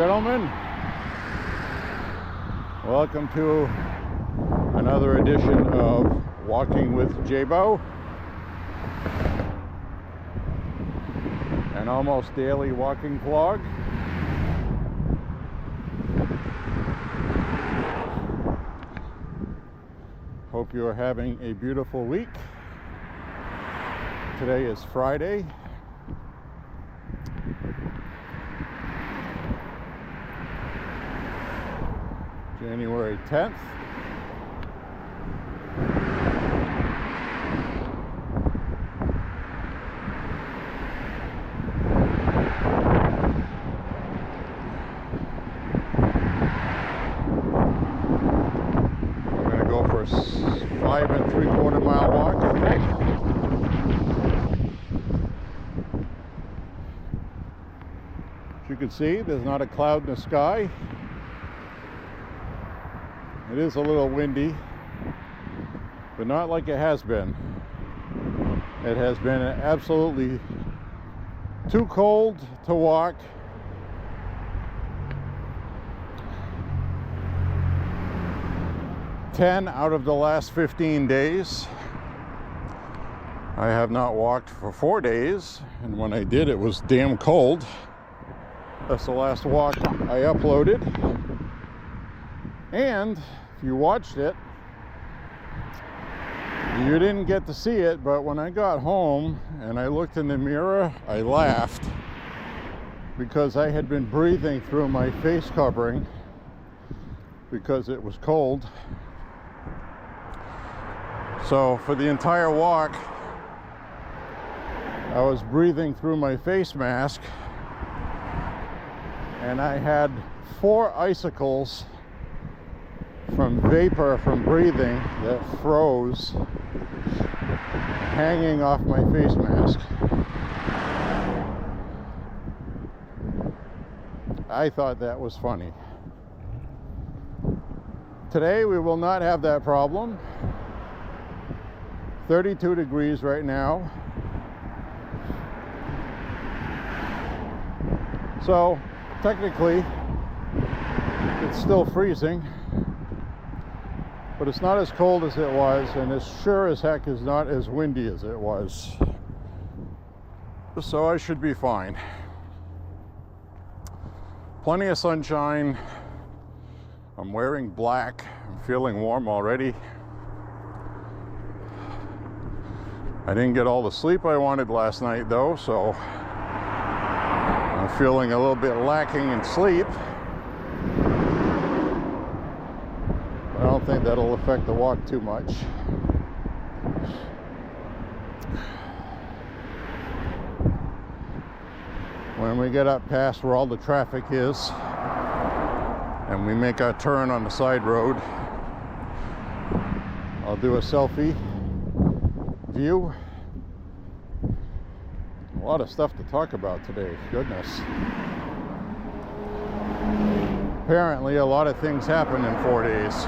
gentlemen, welcome to another edition of Walking with J.Beau, an almost daily walking vlog. Hope you are having a beautiful week. Today is Friday. January 10th. We're going to go for a 5 3/4 mile walk, I think. As you can see, there's not a cloud in the sky. It is a little windy, but not like it has been. It has been absolutely too cold to walk. Ten out of the last 15 days, I have not walked for 4 days, and when I did, it was damn cold. That's the last walk I uploaded. And if you watched it, you didn't get to see it, but when I got home and I looked in the mirror, I laughed because I had been breathing through my face covering because it was cold. So for the entire walk, I was breathing through my face mask, and I had 4 icicles from vapor from breathing that froze hanging off my face mask. I thought that was funny. Today we will not have that problem. 32 degrees right now. So technically it's still freezing, but it's not as cold as it was, and it sure as heck is not as windy as it was. So I should be fine. Plenty of sunshine. I'm wearing black. I'm feeling warm already. I didn't get all the sleep I wanted last night though, so I'm feeling a little bit lacking in sleep. I don't think that'll affect the walk too much. When we get up past where all the traffic is and we make our turn on the side road, I'll do a selfie view. A lot of stuff to talk about today, goodness. Apparently a lot of things happen in 4 days.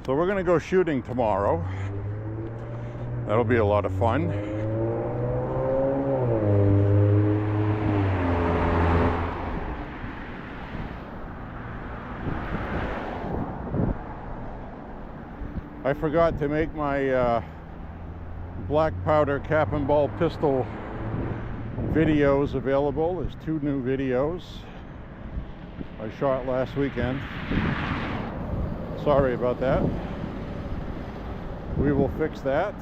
So we're going to go shooting tomorrow. That'll be a lot of fun. I forgot to make my black powder cap and ball pistol videos available. There's 2 new videos I shot last weekend. Sorry about that. We will fix that.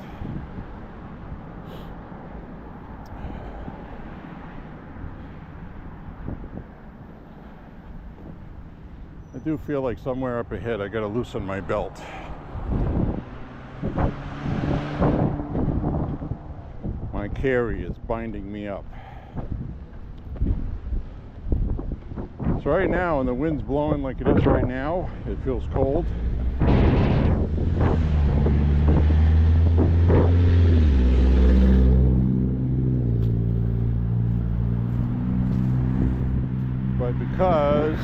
I do feel like somewhere up ahead I gotta loosen my belt. My carry is binding me up. So right now, when the wind's blowing like it is right now, it feels cold. But because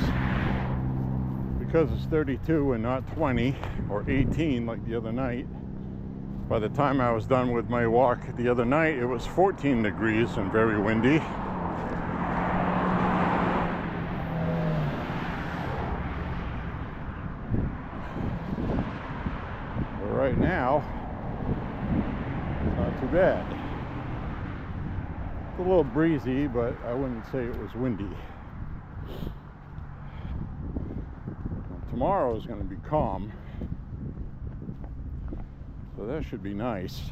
because it's 32 and not 20 or 18 like the other night, by the time I was done with my walk the other night, it was 14 degrees and very windy. But right now, it's not too bad. It's a little breezy, but I wouldn't say it was windy. Tomorrow is going to be calm, so that should be nice.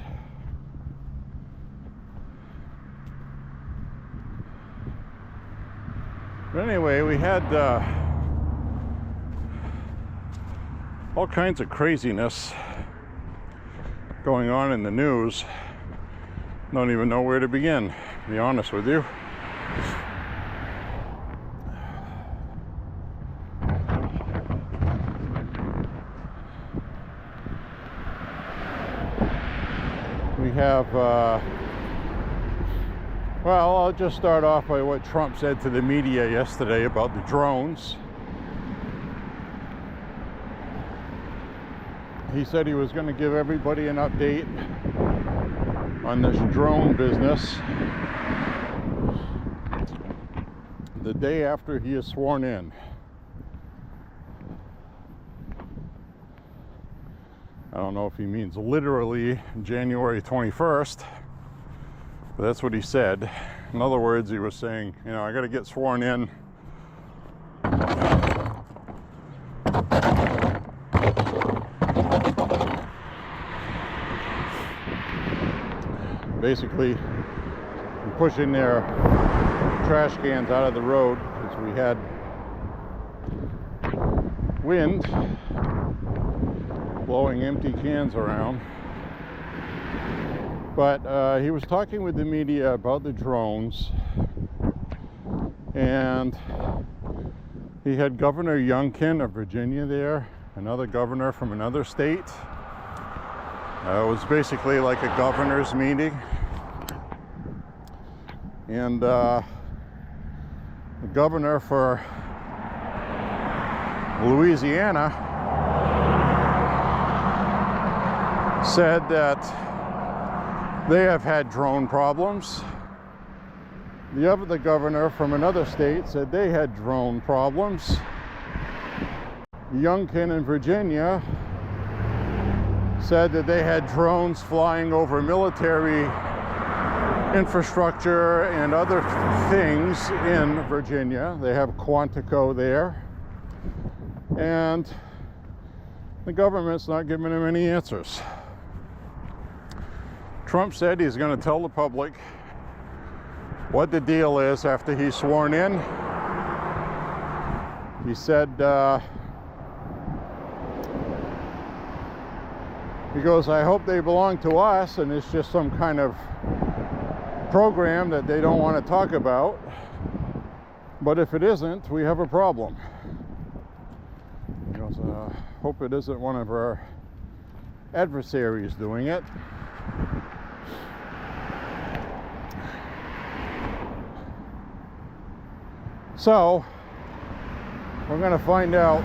But anyway, we had all kinds of craziness going on in the news. Don't even know where to begin, to be honest with you. We have, well, I'll just start off by what Trump said to the media yesterday about the drones. He said he was going to give everybody an update on this drone business the day after he is sworn in. I don't know if he means literally January 21st, but that's what he said. In other words, he was saying, you know, I got to get sworn in basically pushing their trash cans out of the road because we had wind blowing empty cans around. But he was talking with the media about the drones, and he had Governor Youngkin of Virginia there, another governor from another state. It was basically like a governor's meeting, and the governor for Louisiana said that they have had drone problems. The other governor from another state said they had drone problems. Youngkin in Virginia said that they had drones flying over military infrastructure and other things in Virginia. They have Quantico there. And the government's not giving them any answers. Trump said he's going to tell the public what the deal is after he's sworn in. He said, he goes, I hope they belong to us and it's just some kind of program that they don't want to talk about. But if it isn't, we have a problem. He goes, hope it isn't one of our adversaries doing it. So, we're going to find out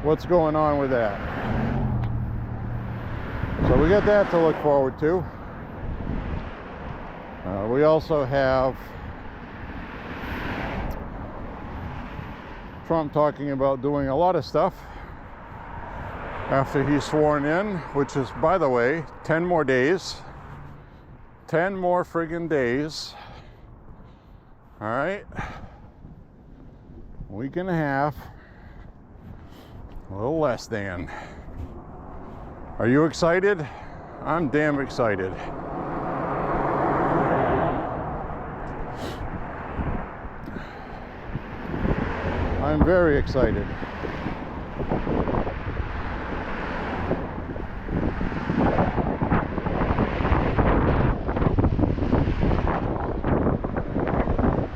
what's going on with that. So we got that to look forward to. We also have Trump talking about doing a lot of stuff after he's sworn in, which is, by the way, 10 more days. 10 more friggin' days. All right. A week and a half. A little less than. Are you excited? I'm damn excited. I'm very excited.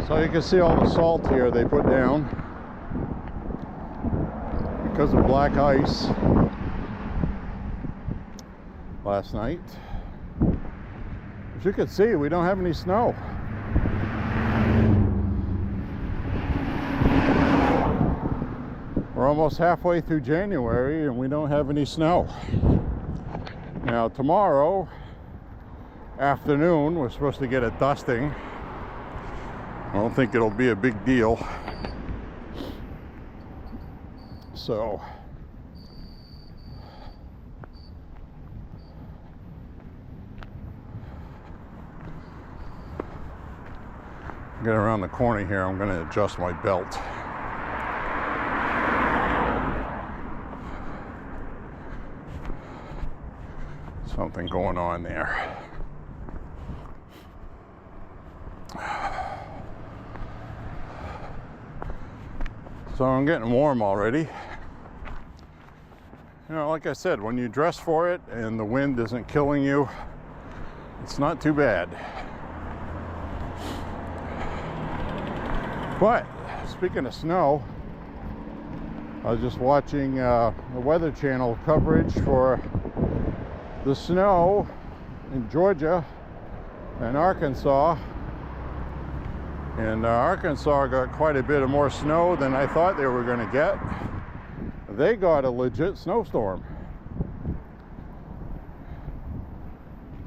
So you can see all the salt here they put down because of black ice last night. As you can see, we don't have any snow. We're almost halfway through January and we don't have any snow. Now tomorrow afternoon we're supposed to get a dusting. I don't think it'll be a big deal. So get around the corner here, I'm going to adjust my belt. Something going on there. So I'm getting warm already. You know, like I said, when you dress for it and the wind isn't killing you, it's not too bad. But speaking of snow, I was just watching the Weather Channel coverage for the snow in Georgia and Arkansas. And Arkansas got quite a bit of more snow than I thought they were going to get. They got a legit snowstorm.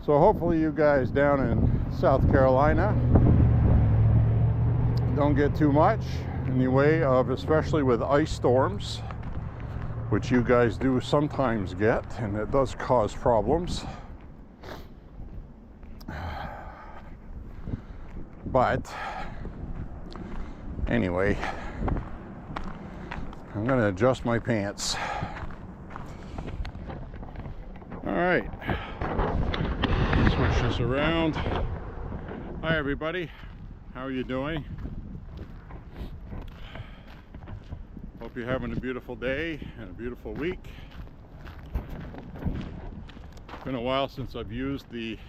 So hopefully you guys down in South Carolina don't get too much in the way of, especially with ice storms, which you guys do sometimes get, and it does cause problems. But anyway, I'm going to adjust my pants. All right, switch this around. Hi everybody, how are you doing? Hope you're having a beautiful day and a beautiful week. It's been a while since I've used the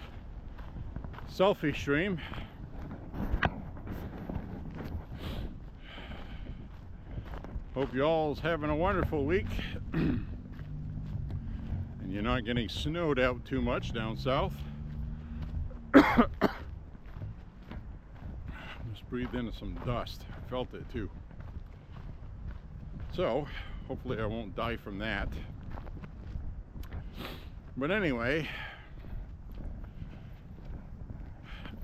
selfie stream. Hope you all's having a wonderful week and you're not getting snowed out too much down south. Just breathed in some dust. I felt it too. So hopefully I won't die from that. But anyway,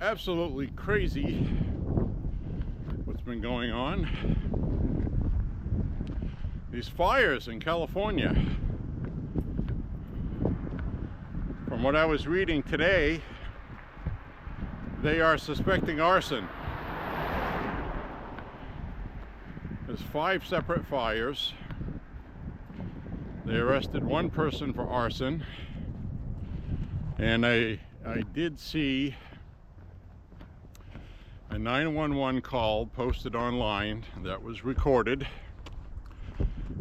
absolutely crazy what's been going on. These fires in California. From what I was reading today, they are suspecting arson. There's 5 separate fires. They arrested 1 person for arson. And I did see a 911 call posted online that was recorded.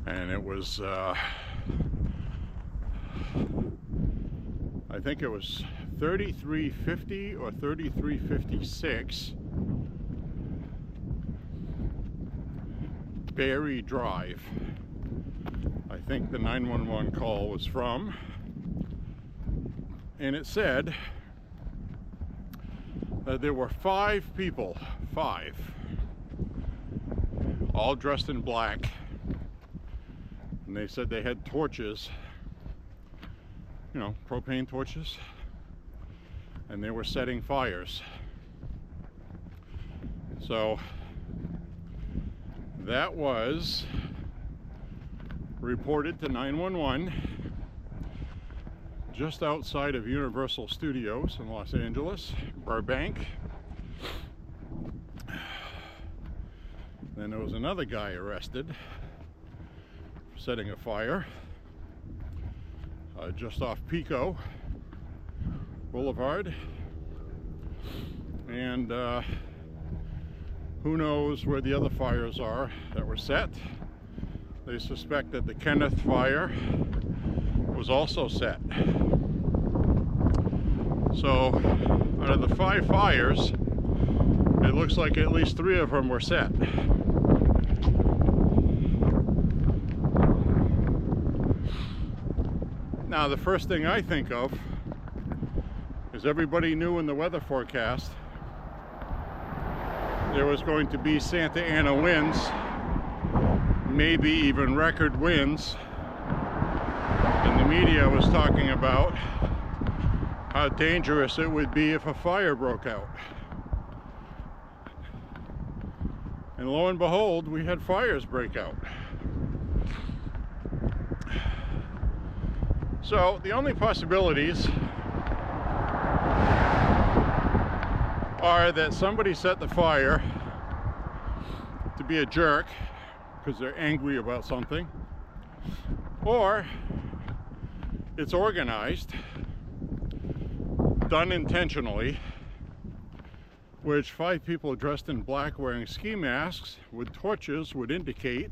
And it was, I think it was 3350 or 3356 Berry Drive. I think the 911 call was from. And it said that there were 5 people, 5, all dressed in black. And they said they had torches, you know, propane torches, and they were setting fires. So that was reported to 911 just outside of Universal Studios in Los Angeles, Burbank. Then there was another guy arrested setting a fire just off Pico Boulevard, and who knows where the other fires are that were set. They suspect that the Kenneth fire was also set. So out of the 5 fires, it looks like at least 3 of them were set. Now, the first thing I think of is everybody knew in the weather forecast there was going to be Santa Ana winds maybe even record winds. And the media was talking about how dangerous it would be if a fire broke out. And lo and behold, we had fires break out. So the only possibilities are that somebody set the fire to be a jerk because they're angry about something, or it's organized, done intentionally, which 5 people dressed in black wearing ski masks with torches would indicate.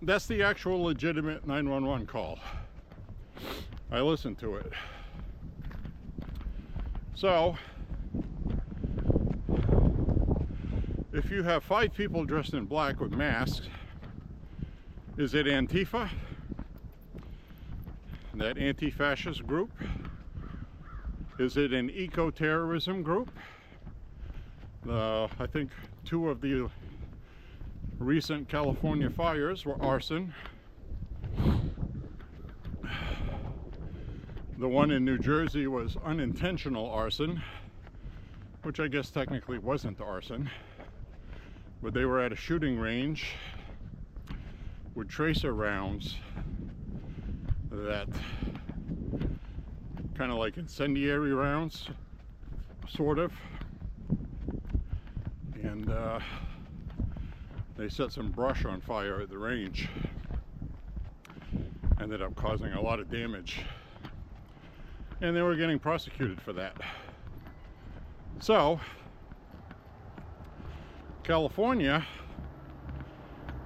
That's the actual legitimate 911 call. I listened to it. So, if you have 5 people dressed in black with masks, is it Antifa? That anti-fascist group? Is it an eco-terrorism group? I think 2 of the recent California fires were arson. The one in New Jersey was unintentional arson, which I guess technically wasn't arson, but they were at a shooting range with tracer rounds that kind of like incendiary rounds, sort of, and they set some brush on fire at the range. Ended up causing a lot of damage, and they were getting prosecuted for that. So California,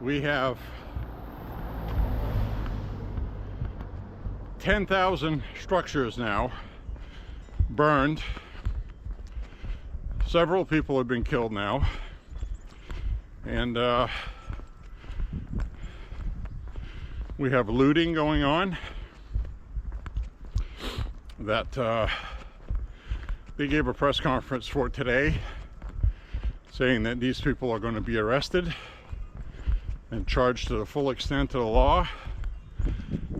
we have 10,000 structures now burned. Several people have been killed now, and we have looting going on that they gave a press conference for today, saying that these people are going to be arrested and charged to the full extent of the law.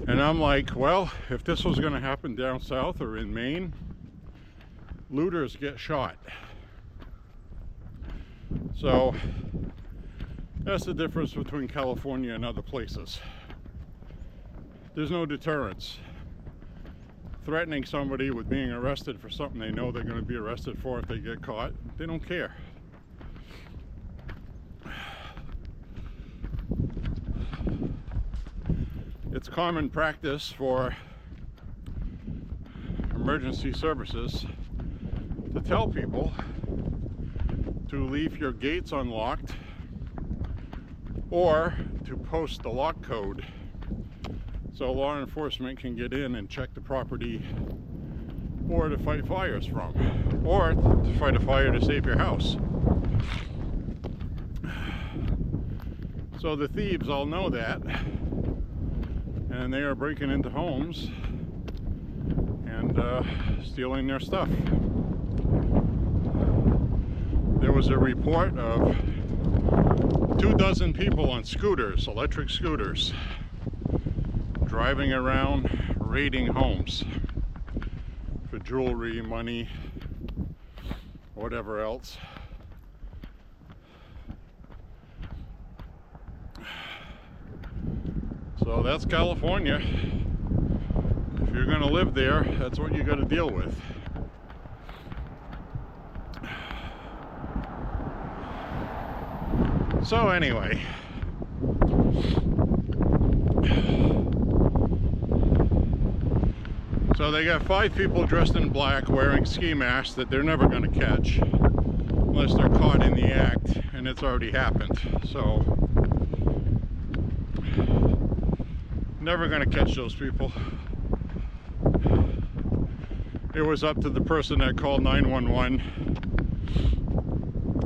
And I'm like, well, if this was going to happen down south or in Maine, looters get shot. So that's the difference between California and other places. There's no deterrence. Threatening somebody with being arrested for something they know they're going to be arrested for if they get caught, they don't care. It's common practice for emergency services to tell people to leave your gates unlocked or to post the lock code so law enforcement can get in and check the property, or to fight fires from, or to fight a fire to save your house. So the thieves all know that, and they are breaking into homes and stealing their stuff. There was a report of 24 people on scooters, electric scooters, driving around raiding homes for jewelry, money, whatever else. So that's California. If you're going to live there, that's what you got to deal with. So anyway, so they got 5 people dressed in black wearing ski masks that they're never going to catch unless they're caught in the act, and it's already happened. So never going to catch those people. It was up to the person that called 911.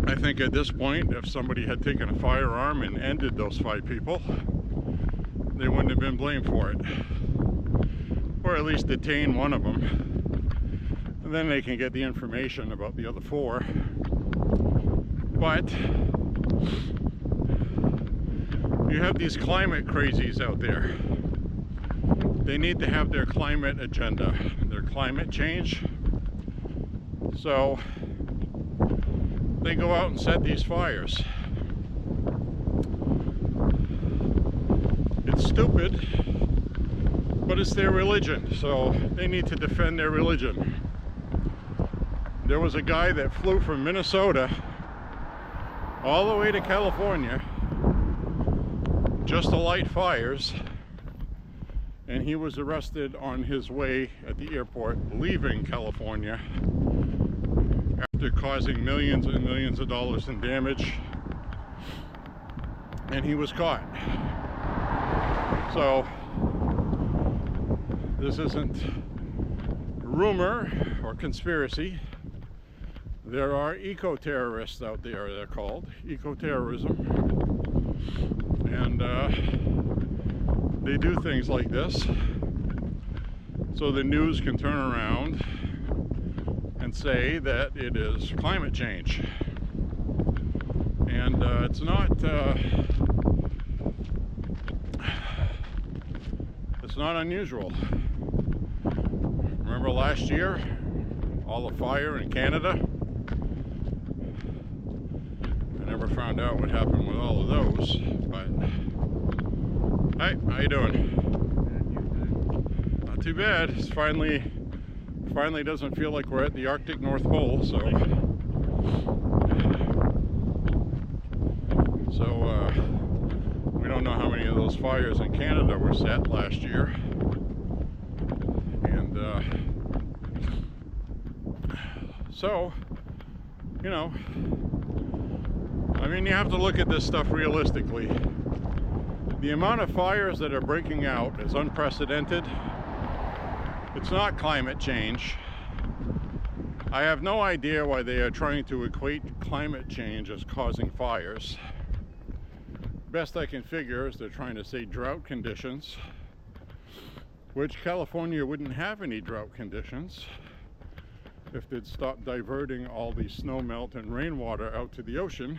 I think at this point, if somebody had taken a firearm and ended those 5 people, they wouldn't have been blamed for it. Or at least detain one of them. And then they can get the information about the other 4. But You have these climate crazies out there. They need to have their climate agenda, their climate change. So they go out and set these fires. It's stupid, but it's their religion, so they need to defend their religion. There was a guy that flew from Minnesota all the way to California just to light fires, and he was arrested on his way at the airport leaving California after causing millions and millions of dollars in damage, and he was caught. So this isn't rumor or conspiracy. There are eco-terrorists out there, they're called, eco-terrorism, and they do things like this so the news can turn around and say that it is climate change. And it's not unusual. Remember last year, all the fire in Canada? I never found out what happened with all of those, but hey, how you doing? Not too bad. It's finally doesn't feel like we're at the Arctic North Pole, so we don't know how many of those fires in Canada were set last year. And so, you know, I mean, you have to look at this stuff realistically. The amount of fires that are breaking out is unprecedented. It's not climate change. I have no idea why they are trying to equate climate change as causing fires. Best I can figure is they're trying to say drought conditions, which California wouldn't have any drought conditions if they'd stop diverting all the snow melt and rainwater out to the ocean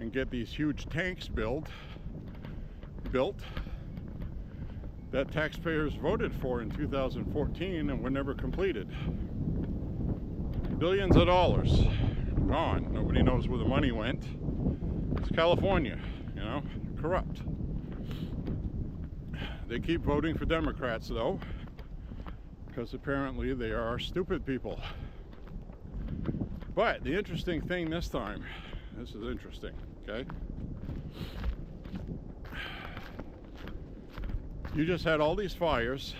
and get these huge tanks built that taxpayers voted for in 2014 and were never completed. Billions of dollars gone. Nobody knows where the money went. It's California, you know, corrupt. They keep voting for Democrats though, because apparently they are stupid people. But the interesting thing this time, this is interesting, okay? You just had all these fires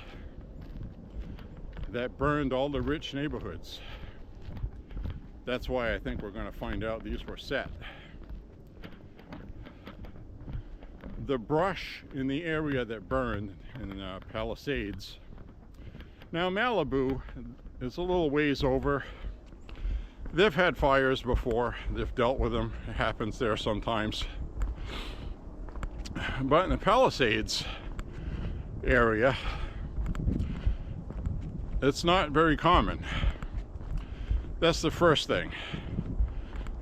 that burned all the rich neighborhoods. That's why I think we're going to find out these were set. The brush in the area that burned in Palisades. Now Malibu is a little ways over. They've had fires before. They've dealt with them. It happens there sometimes. But in the Palisades area, it's not very common. That's the first thing.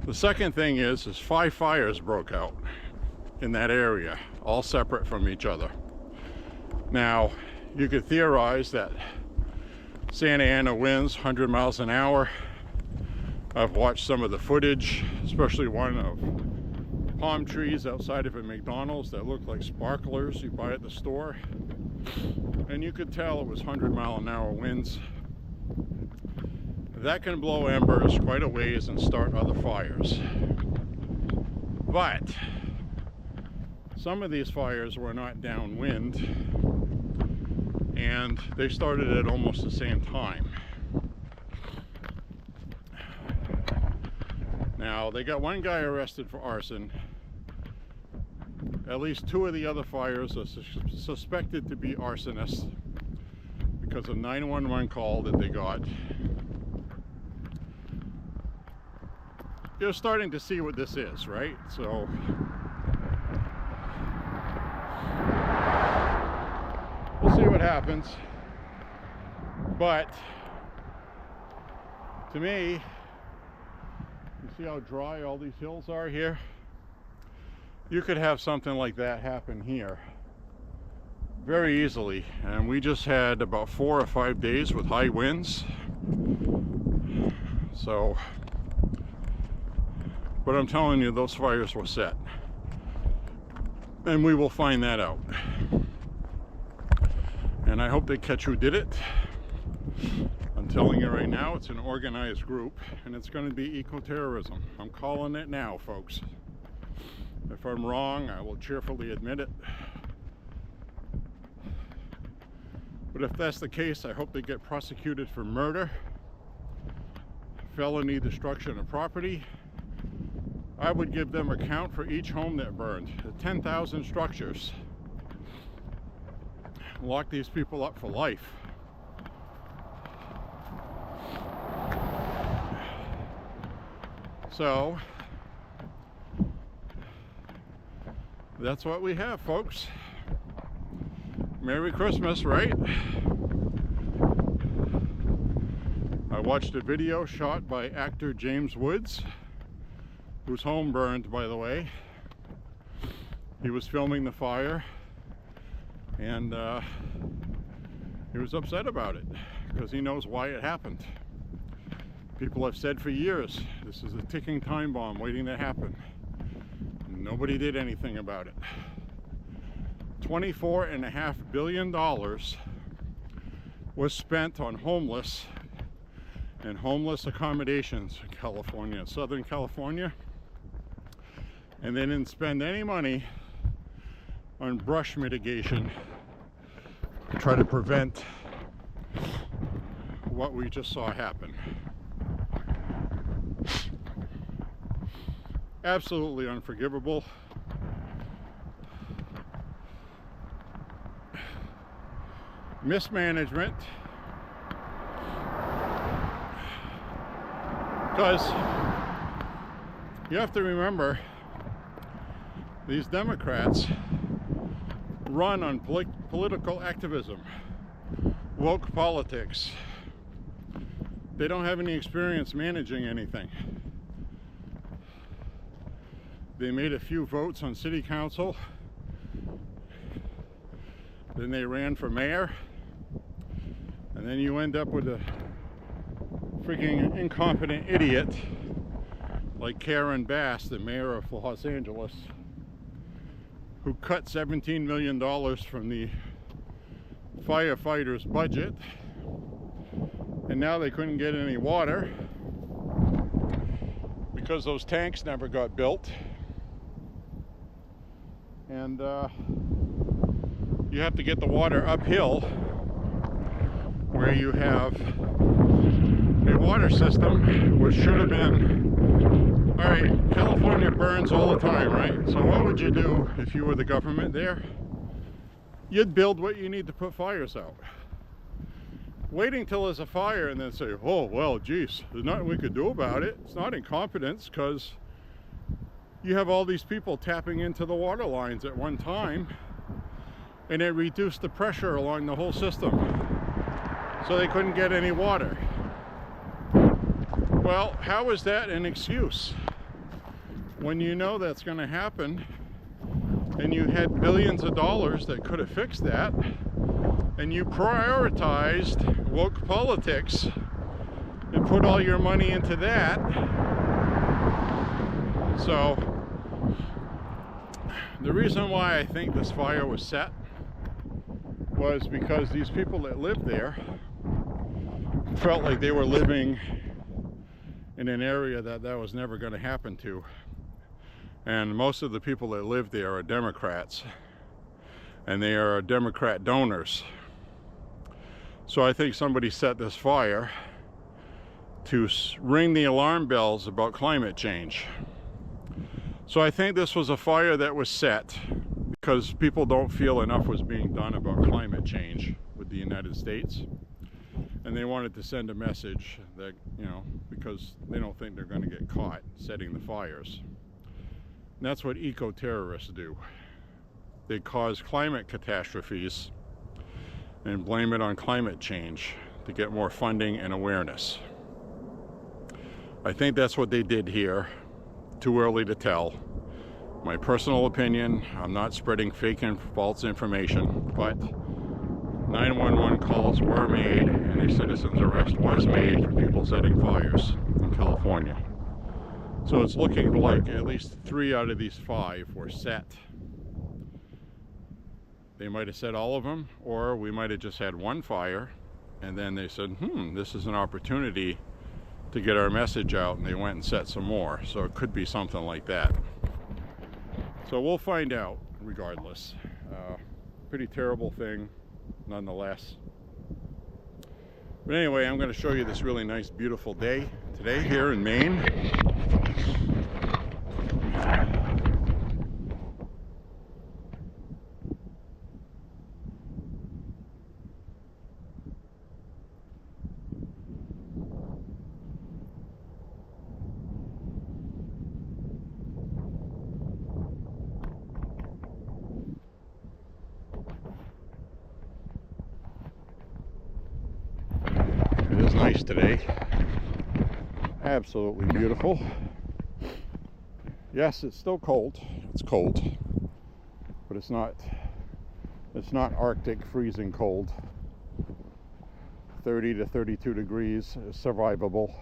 The second thing is 5 fires broke out in that area, all separate from each other. Now, you could theorize that Santa Ana winds 100 miles an hour. I've watched some of the footage, especially one of palm trees outside of a McDonald's that look like sparklers you buy at the store. And you could tell it was 100-mile-an-hour winds. That can blow embers quite a ways and start other fires. But some of these fires were not downwind, and they started at almost the same time. Now, they got one guy arrested for arson. At least 2 of the other fires are suspected to be arsonists because of 911 call that they got. You're starting to see what this is, right? So we'll see what happens. But to me, you see how dry all these hills are here? you could have something like that happen here very easily. And we just had about 4 or 5 days with high winds. So, but I'm telling you, those fires were set. And we will find that out. And I hope they catch who did it. I'm telling you right now, it's an organized group, and it's going to be eco-terrorism. I'm calling it now, folks. If I'm wrong, I will cheerfully admit it. But if that's the case, I hope they get prosecuted for murder, felony destruction of property. I would give them a count for each home that burned. 10,000 structures. Lock these people up for life. So, that's what we have, folks. Merry Christmas, right? I watched a video shot by actor James Woods, whose home burned, by the way. He was filming the fire, and he was upset about it because he knows why it happened. People have said for years, this is a ticking time bomb waiting to happen. And nobody did anything about it. $24.5 billion was spent on homeless and homeless accommodations in California, Southern California. And they didn't spend any money on brush mitigation to try to prevent what we just saw happen. Absolutely unforgivable. Mismanagement. Because you have to remember, these Democrats run on political activism, woke politics. They don't have any experience managing anything. They made a few votes on city council, then they ran for mayor, and then you end up with a freaking incompetent idiot like Karen Bass, the mayor of Los Angeles, who cut $17 million from the firefighters' budget, and now they couldn't get any water because those tanks never got built. And you have to get the water uphill where you have a water system which should have been, all right, California burns all the time, right? So what would you do if you were the government there? You'd build what you need to put fires out. Waiting till there's a fire and then say, oh, well, geez, there's nothing we could do about it. It's not incompetence, because you have all these people tapping into the water lines at one time, and it reduced the pressure along the whole system, so they couldn't get any water. Well, how is that an excuse when you know that's going to happen, and you had billions of dollars that could have fixed that, and you prioritized woke politics and put all your money into that? So the reason why I think this fire was set was because these people that lived there felt like they were living in an area that was never going to happen to. And most of the people that live there are Democrats, and they are Democrat donors. So I think somebody set this fire to ring the alarm bells about climate change. So I think this was a fire that was set because people don't feel enough was being done about climate change with the United States. And they wanted to send a message that, you know, because they don't think they're going to get caught setting the fires. And that's what eco-terrorists do. They cause climate catastrophes and blame it on climate change to get more funding and awareness. I think that's what they did here. Too early to tell. My personal opinion, I'm not spreading fake and false information, but 911 calls were made and a citizen's arrest was made for people setting fires in California. So it's looking like at least 3 out of these 5 were set. They might have set all of them, or we might have just had one fire, and then they said, this is an opportunity to get our message out, and they went and set some more. So it could be something like that. So we'll find out regardless. Pretty terrible thing nonetheless. But anyway, I'm going to show you this really nice, beautiful day today here in Maine. It is nice today. Absolutely beautiful. Yes, it's still cold. It's cold, but it's not Arctic freezing cold. 30 to 32 degrees is survivable.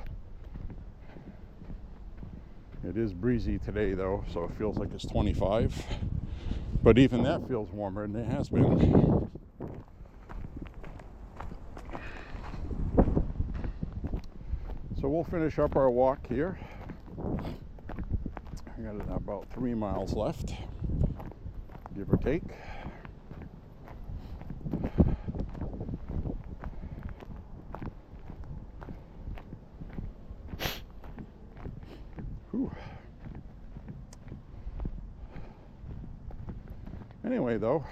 It is breezy today though, so it feels like it's 25. But even that feels warmer than it has been. So we'll finish up our walk here. I got about 3 miles left, give or take. Whew. Anyway, though,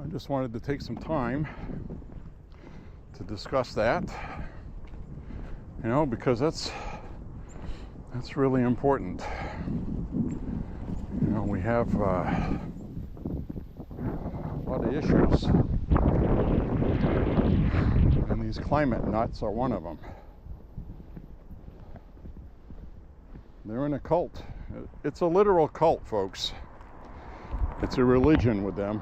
I just wanted to take some time to discuss that. You know, because that's really important. You know, we have a lot of issues, and these climate nuts are one of them. They're in a cult. It's a literal cult, folks. It's a religion with them.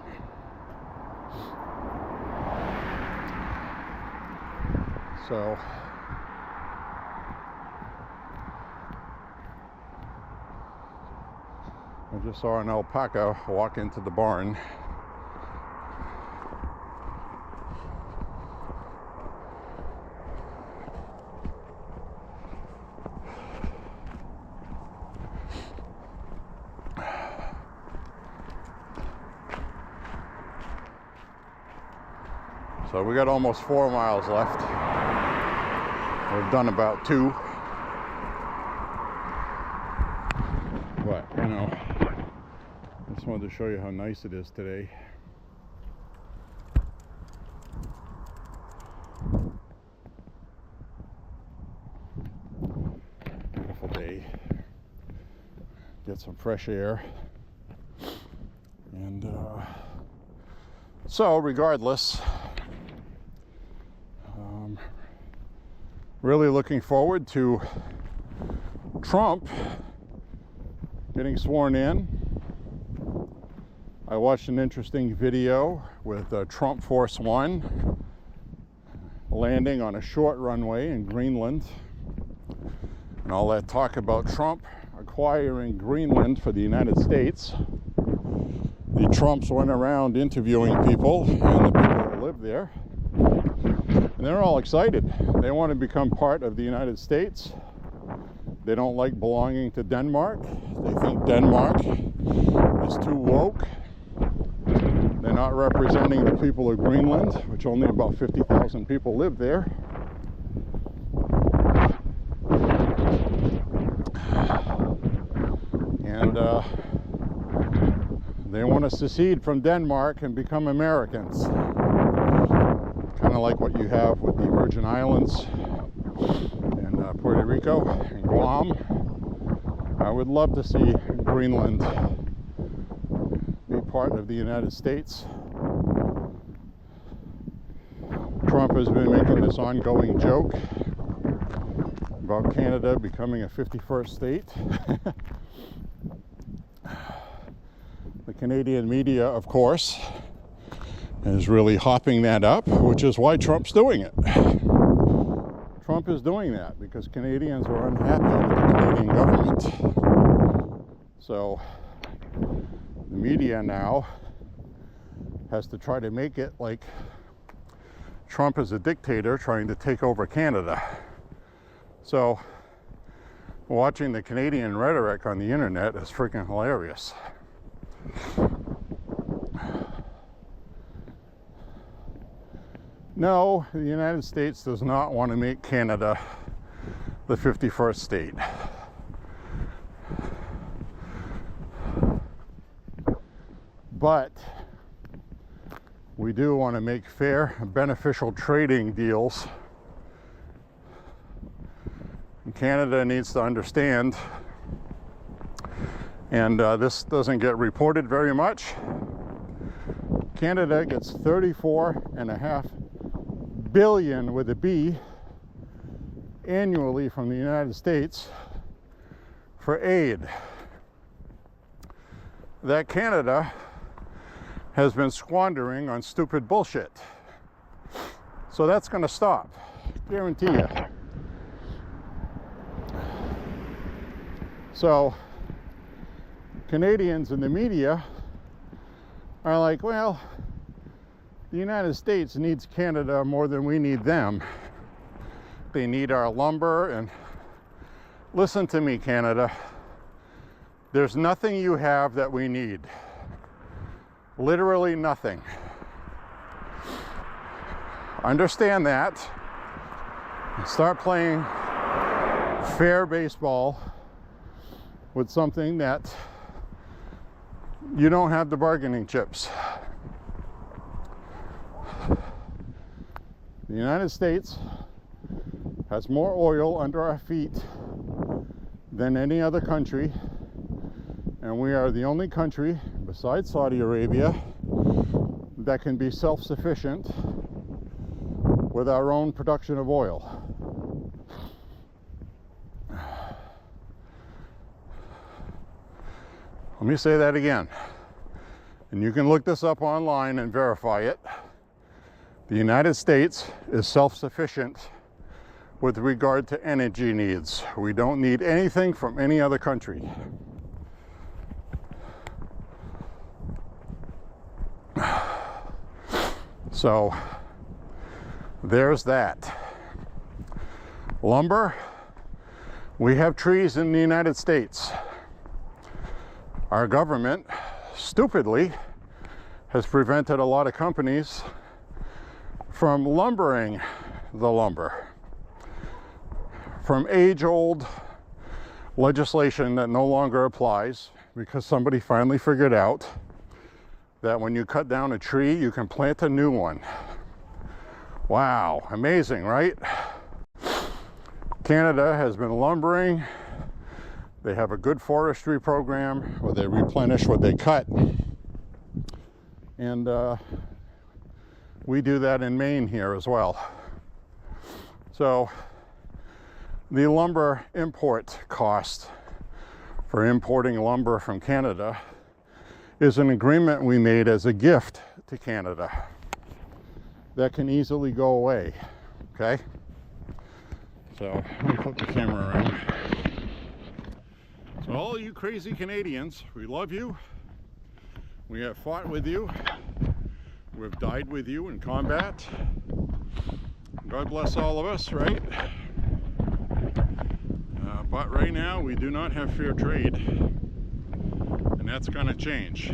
So I just saw an alpaca walk into the barn. So we got almost 4 miles left. We've done about 2. But, you know, I just wanted to show you how nice it is today. Beautiful day. Get some fresh air. And so regardless, really looking forward to Trump getting sworn in. I watched an interesting video with Trump Force One landing on a short runway in Greenland, and all that talk about Trump acquiring Greenland for the United States. The Trumps went around interviewing people and the people that live there, and they're all excited. They want to become part of the United States. They don't like belonging to Denmark. They think Denmark is too woke. They're not representing the people of Greenland, which only about 50,000 people live there. And they want to secede from Denmark and become Americans. Kind of like what you have with the Virgin Islands and Puerto Rico and Guam. I would love to see Greenland be part of the United States. Trump has been making this ongoing joke about Canada becoming a 51st state. The Canadian media, of course, is really hopping that up, which is why Trump's doing it. Trump is doing that because Canadians are unhappy with the Canadian government. So the media now has to try to make it like Trump is a dictator trying to take over Canada. So watching the Canadian rhetoric on the internet is freaking hilarious. No, the United States does not want to make Canada the 51st state. But we do want to make fair, beneficial trading deals. And Canada needs to understand, and this doesn't get reported very much. Canada gets $34.5 billion with a B annually from the United States for aid that Canada has been squandering on stupid bullshit. So that's going to stop, guarantee you. So Canadians in the media are like, well, the United States needs Canada more than we need them. They need our lumber. And listen to me, Canada. There's nothing you have that we need. Literally nothing. Understand that. And start playing fair baseball with something that you don't have the bargaining chips. The United States has more oil under our feet than any other country, and we are the only country besides Saudi Arabia that can be self-sufficient with our own production of oil. Let me say that again, and you can look this up online and verify it. The United States is self-sufficient with regard to energy needs. We don't need anything from any other country. So there's that. Lumber, we have trees in the United States. Our government, stupidly, has prevented a lot of companies from lumbering the lumber, from age-old legislation that no longer applies because somebody finally figured out that when you cut down a tree, you can plant a new one. Wow, amazing, right? Canada has been lumbering. They have a good forestry program where they replenish what they cut. And we do that in Maine here as well. So the lumber import cost for importing lumber from Canada is an agreement we made as a gift to Canada that can easily go away, okay? So let me flip the camera around. So all you crazy Canadians, we love you. We have fought with you. We've died with you in combat. God bless all of us, right? But right now we do not have fair trade, and that's going to change.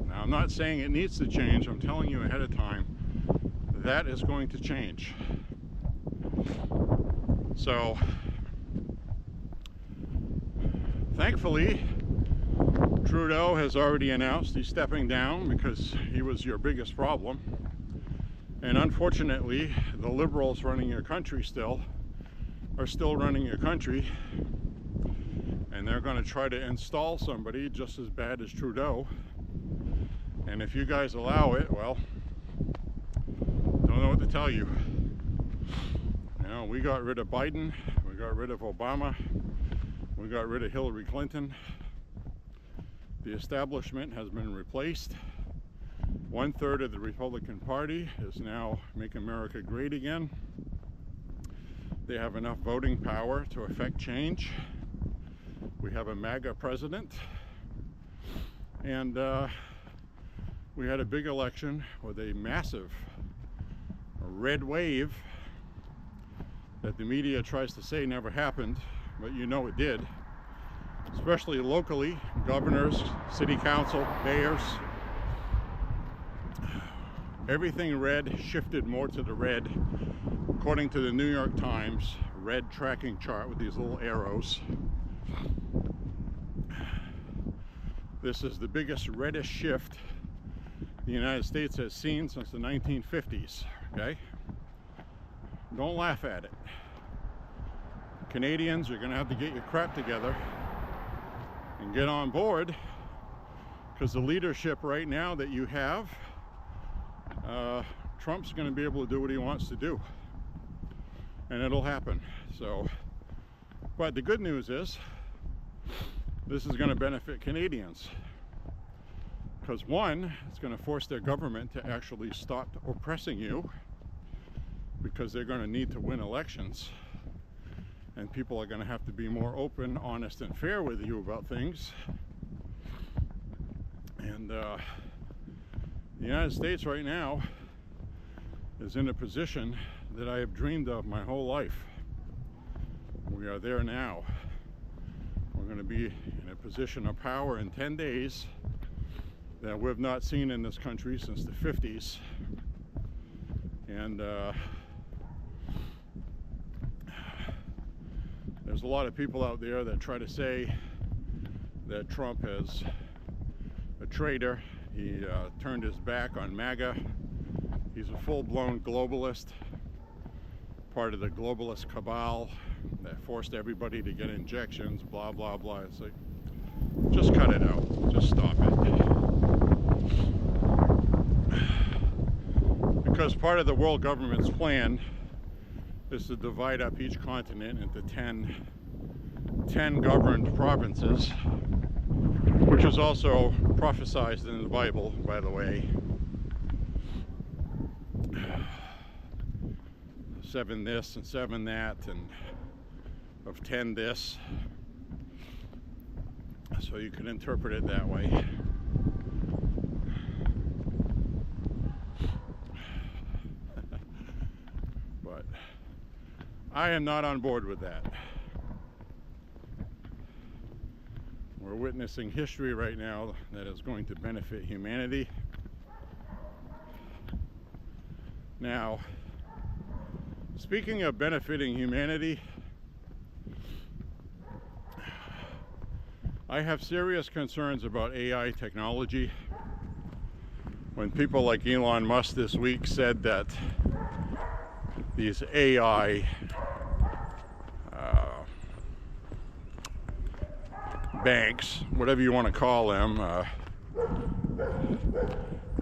Now I'm not saying it needs to change, I'm telling you ahead of time that is going to change. So thankfully Trudeau has already announced he's stepping down because he was your biggest problem, and unfortunately the Liberals running your country are still running your country, and they're going to try to install somebody just as bad as Trudeau. And if you guys allow it, well, don't know what to tell you. You know, we got rid of Biden, we got rid of Obama, we got rid of Hillary Clinton, The establishment has been replaced. 1/3 of the Republican Party is now Make America Great Again. They have enough voting power to affect change. We have a MAGA president. And we had a big election with a massive red wave that the media tries to say never happened, but you know it did. Especially locally, governors, city council, mayors. Everything red shifted more to the red. According to the New York Times, red tracking chart with these little arrows. This is the biggest reddish shift the United States has seen since the 1950s, okay? Don't laugh at it. Canadians, you're gonna have to get your crap together and get on board, because the leadership right now that you have, Trump's gonna be able to do what he wants to do, and it'll happen. So, but the good news is, this is going to benefit Canadians, because one, it's going to force their government to actually stop oppressing you, because they're going to need to win elections, and people are going to have to be more open, honest, and fair with you about things. And the United States right now is in a position that I have dreamed of my whole life. We are there now. We're going to be in a position of power in 10 days that we've not seen in this country since the 50s. And there's a lot of people out there that try to say that Trump is a traitor. He turned his back on MAGA. He's a full-blown globalist, part of the globalist cabal that forced everybody to get injections, blah, blah, blah. It's like, just cut it out. Just stop it. Because part of the world government's plan is to divide up each continent into 10 governed provinces, which is also prophesied in the Bible, by the way. 7 this and 7 that, and of 10 this. So you can interpret it that way. But I am not on board with that. We're witnessing history right now that is going to benefit humanity. Now, speaking of benefiting humanity, I have serious concerns about AI technology. When people like Elon Musk this week said that these AI banks, whatever you want to call them,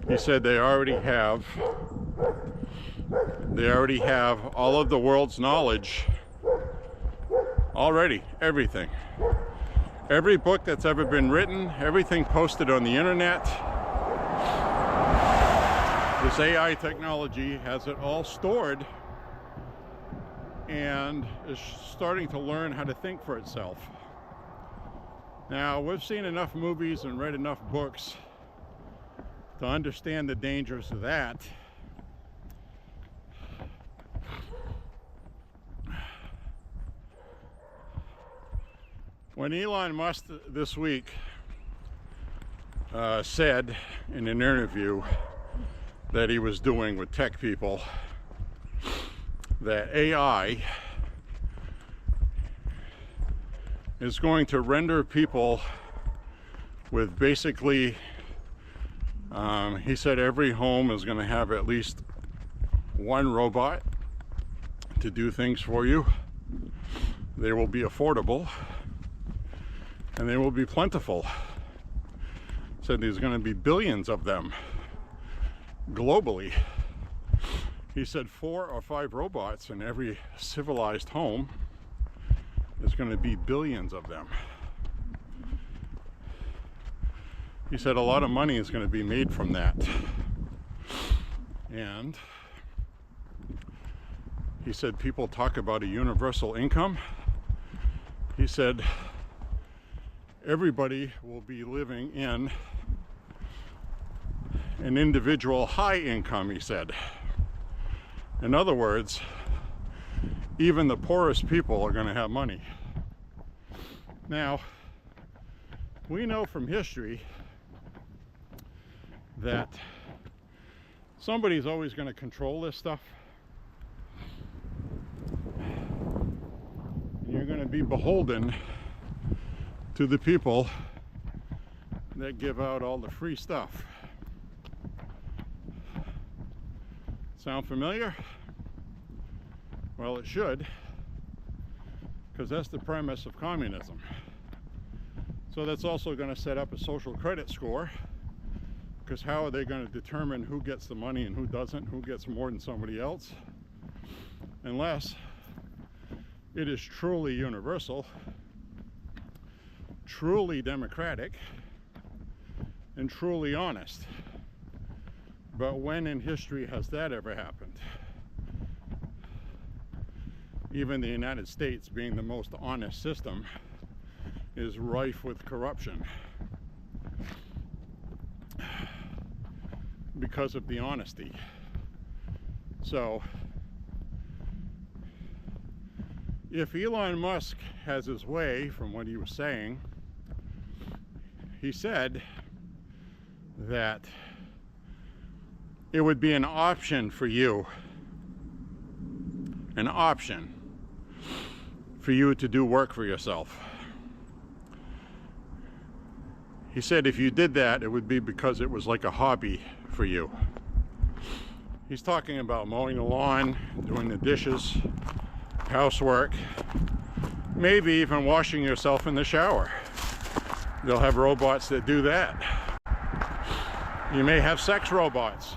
he said they already have all of the world's knowledge already, everything. Every book that's ever been written, everything posted on the internet. This AI technology has it all stored and is starting to learn how to think for itself. Now, we've seen enough movies and read enough books to understand the dangers of that. When Elon Musk this week said in an interview that he was doing with tech people that AI is going to render people with basically, he said every home is going to have at least one robot to do things for you. They will be affordable and they will be plentiful. Said there's going to be billions of them globally. He said 4 or 5 robots in every civilized home. There's going to be billions of them. He said a lot of money is going to be made from that. And he said people talk about a universal income. He said everybody will be living in an individual high income, he said. In other words, even the poorest people are going to have money. Now, we know from history that somebody's always going to control this stuff. You're going to be beholden to the people that give out all the free stuff. Sound familiar? Well, it should, because that's the premise of communism. So that's also going to set up a social credit score, because how are they going to determine who gets the money and who doesn't, who gets more than somebody else, unless it is truly universal, truly democratic, and truly honest. But when in history has that ever happened? Even the United States, being the most honest system, is rife with corruption because of the honesty. So if Elon Musk has his way, from what he was saying, he said that it would be an option for you, an option for you to do work for yourself. He said if you did that, it would be because it was like a hobby for you. He's talking about mowing the lawn, doing the dishes, housework, maybe even washing yourself in the shower. They'll have robots that do that. You may have sex robots.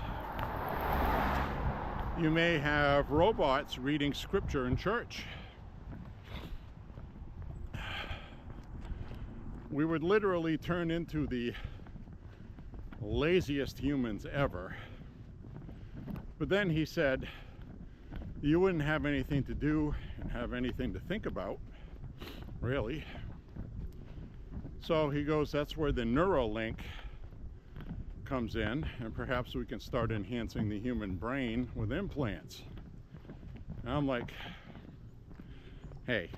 You may have robots reading scripture in church. We would literally turn into the laziest humans ever. But then he said you wouldn't have anything to do and have anything to think about, really. So he goes, that's where the Neuralink comes in, and perhaps we can start enhancing the human brain with implants. And I'm like, hey,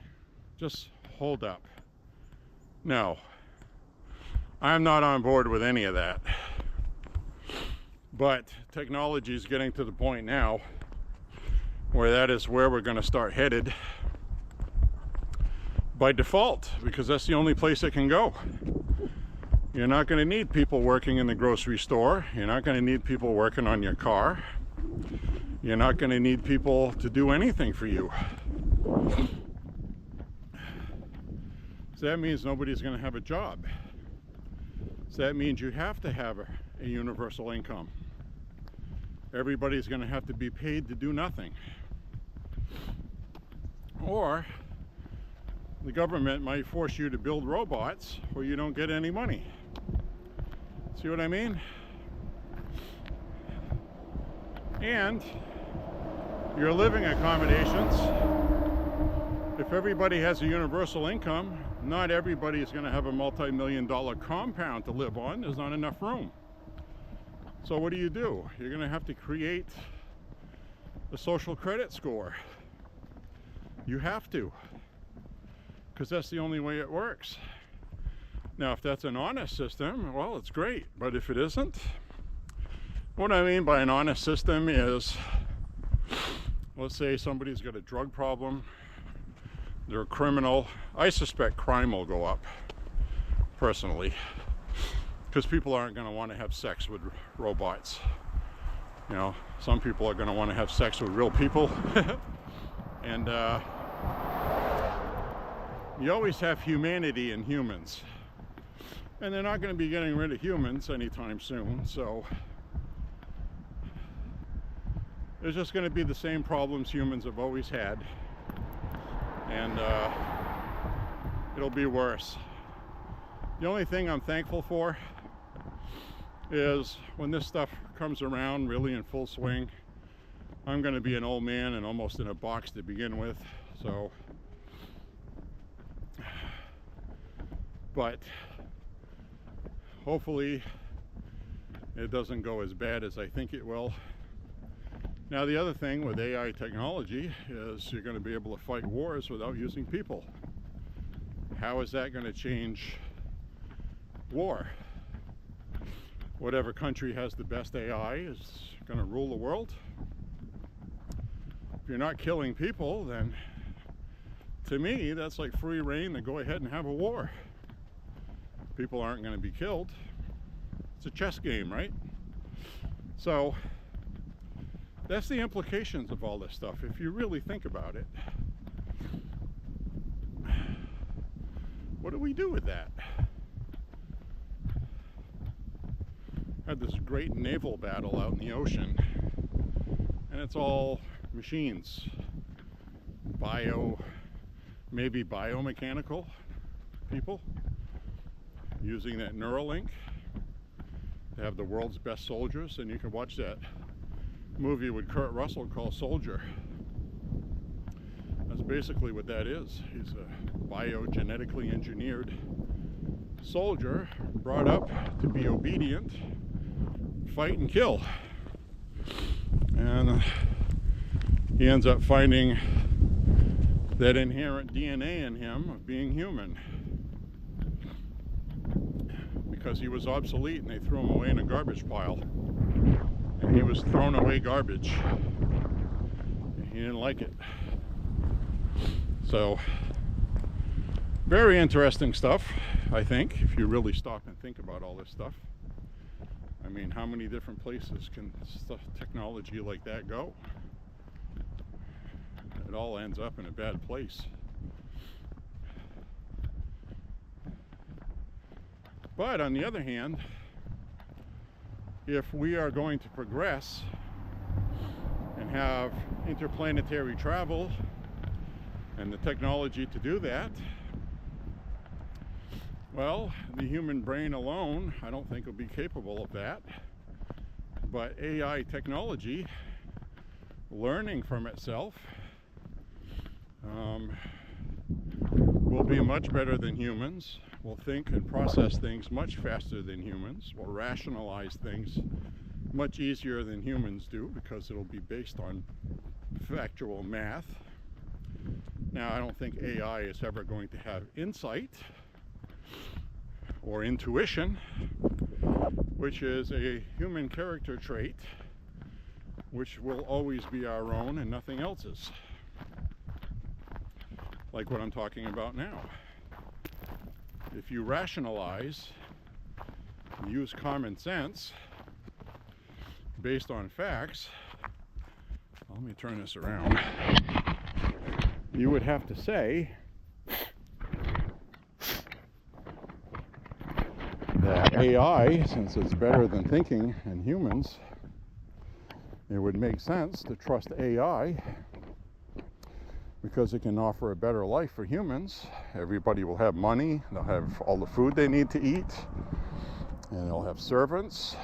just hold up. No, I'm not on board with any of that. But technology is getting to the point now where that is where we're going to start headed by default, because that's the only place it can go. You're not going to need people working in the grocery store. You're not going to need people working on your car. You're not going to need people to do anything for you. So that means nobody's going to have a job. So that means you have to have a universal income. Everybody's going to have to be paid to do nothing. Or the government might force you to build robots where you don't get any money. See what I mean? And your living accommodations, if everybody has a universal income, not everybody is going to have a multi-million-dollar compound to live on. There's not enough room. So what do? You're going to have to create a social credit score. You have to, because that's the only way it works. Now, if that's an honest system, well, it's great. But if it isn't, what I mean by an honest system is, let's say somebody's got a drug problem, they're a criminal. I suspect crime will go up, personally, because people aren't going to want to have sex with robots. You know, some people are going to want to have sex with real people. And you always have humanity in humans. And they're not going to be getting rid of humans anytime soon, so there's just going to be the same problems humans have always had. And it'll be worse. The only thing I'm thankful for is when this stuff comes around really in full swing, I'm going to be an old man and almost in a box to begin with. So, but hopefully it doesn't go as bad as I think it will. Now, the other thing with AI technology is you're going to be able to fight wars without using people. How is that going to change war? Whatever country has the best AI is going to rule the world. If you're not killing people, then to me, that's like free reign to go ahead and have a war. People aren't going to be killed. It's a chess game, right? So that's the implications of all this stuff, if you really think about it. What do we do with that? Had this great naval battle out in the ocean, and it's all machines, maybe biomechanical people using that Neuralink to have the world's best soldiers. And you can watch that movie with Kurt Russell called Soldier. That's basically what that is. He's a biogenetically engineered soldier brought up to be obedient, fight and kill. And he ends up finding that inherent DNA in him of being human, because he was obsolete and they threw him away in a garbage pile. And he was thrown away garbage. And he didn't like it. So, very interesting stuff, I think, if you really stop and think about all this stuff. I mean, how many different places can technology like that go? It all ends up in a bad place. But on the other hand, if we are going to progress and have interplanetary travel and the technology to do that, well, the human brain alone, I don't think will be capable of that. But AI technology, learning from itself, will be much better than humans, will think and process things much faster than humans, will rationalize things much easier than humans do, because it'll be based on factual math. Now, I don't think AI is ever going to have insight or intuition, which is a human character trait, which will always be our own and nothing else's. Like what I'm talking about now. If you rationalize, use common sense based on facts, let me turn this around, you would have to say that AI, since it's better than thinking in humans, it would make sense to trust AI because it can offer a better life for humans. Everybody will have money, they'll have all the food they need to eat, and they'll have servants.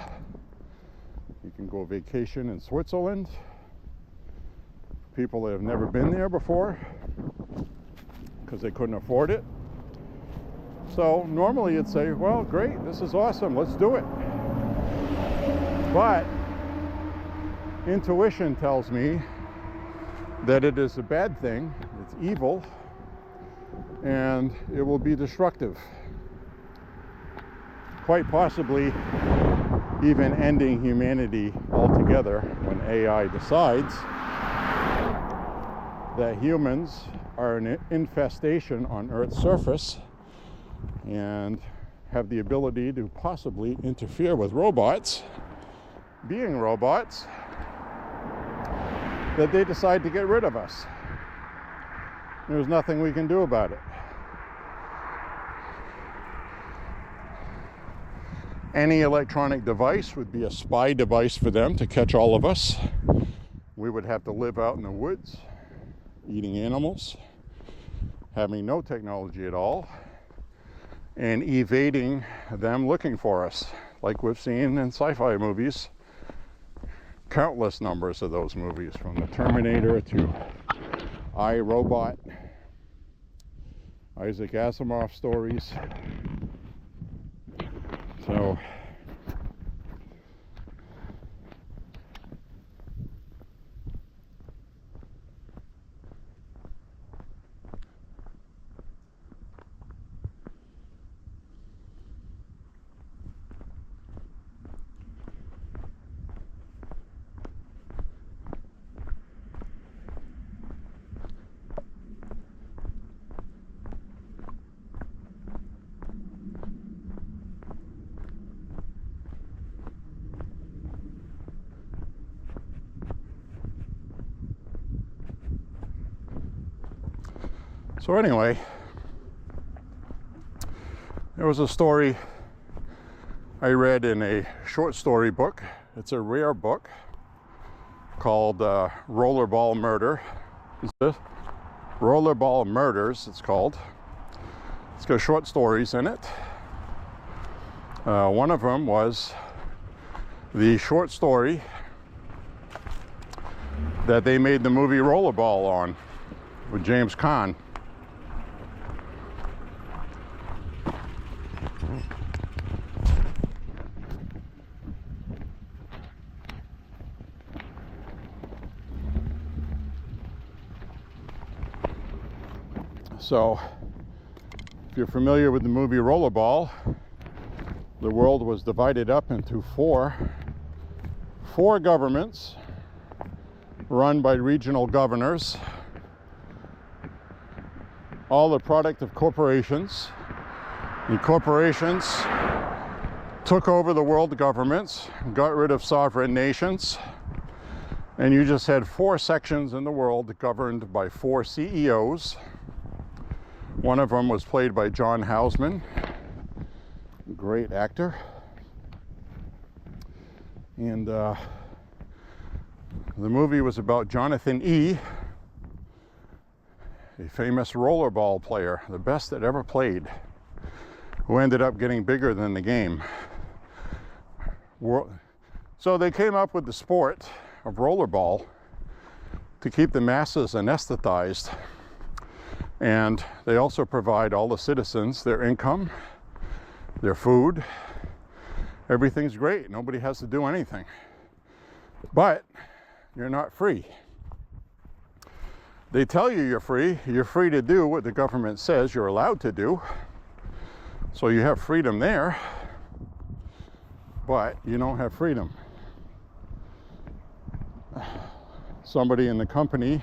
You can go vacation in Switzerland. People that have never been there before because they couldn't afford it. So normally you'd say, well, great, this is awesome, let's do it. But intuition tells me that it is a bad thing, it's evil, and it will be destructive. Quite possibly even ending humanity altogether when AI decides that humans are an infestation on Earth's surface and have the ability to possibly interfere with robots, being robots, that they decide to get rid of us. There's nothing we can do about it. Any electronic device would be a spy device for them to catch all of us. We would have to live out in the woods, eating animals, having no technology at all, and evading them looking for us like we've seen in sci-fi movies. Countless numbers of those movies, from the Terminator to I, Robot, Isaac Asimov stories. So anyway, there was a story I read in a short story book. It's a rare book called Rollerball Murder. Rollerball Murders, it's called. It's got short stories in it. One of them was the short story that they made the movie Rollerball on with James Caan. So, if you're familiar with the movie Rollerball, the world was divided up into four governments run by regional governors, all the product of corporations. The corporations took over the world governments, got rid of sovereign nations, and you just had four sections in the world governed by four CEOs. One of them was played by John Houseman, great actor. And the movie was about Jonathan E., a famous rollerball player, the best that ever played, who ended up getting bigger than the game. So they came up with the sport of rollerball to keep the masses anesthetized. And they also provide all the citizens their income, their food. Everything's great. Nobody has to do anything. But you're not free. They tell you you're free. You're free to do what the government says you're allowed to do. So you have freedom there, but you don't have freedom. Somebody in the company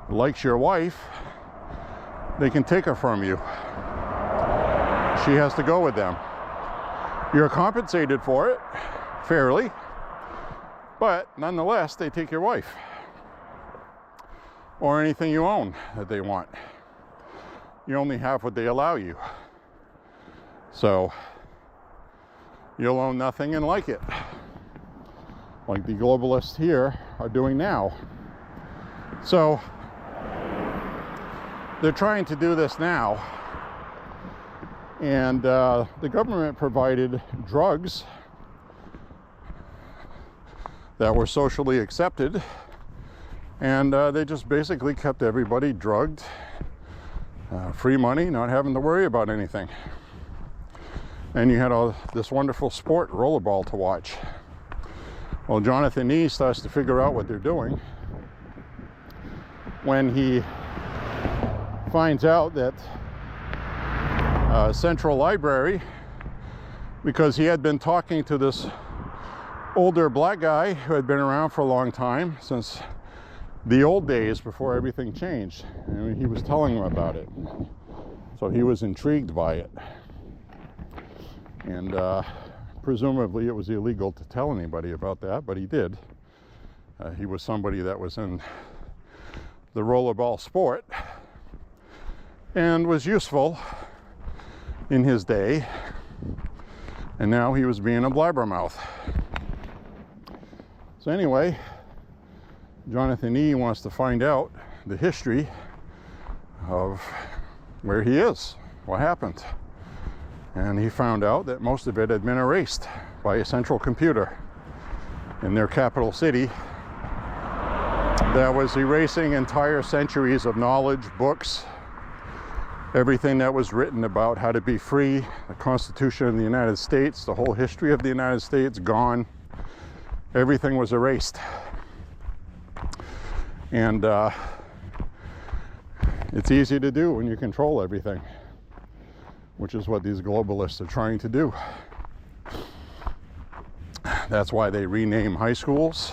likes your wife, they can take her from you. She has to go with them. You're compensated for it, fairly, but nonetheless, they take your wife. Or anything you own that they want. You only have what they allow you. So, you'll own nothing and like it. Like the globalists here are doing now. So, they're trying to do this now, and the government provided drugs that were socially accepted, and they just basically kept everybody drugged, free money, not having to worry about anything. And you had all this wonderful sport, rollerball, to watch. Well, Jonathan E. starts to figure out what they're doing when he finds out that Central Library, because he had been talking to this older black guy who had been around for a long time, since the old days before everything changed, and he was telling him about it. So he was intrigued by it, and presumably it was illegal to tell anybody about that, but he did. He was somebody that was in the rollerball sport and was useful in his day, and now he was being a blabbermouth. So anyway, Jonathan E. wants to find out the history of where he is, what happened. And he found out that most of it had been erased. by a central computer in their capital city that was erasing entire centuries of knowledge, books, everything that was written about how to be free, the Constitution of the United States, the whole history of the United States, gone. Everything was erased. And it's easy to do when you control everything, which is what these globalists are trying to do. That's why they rename high schools.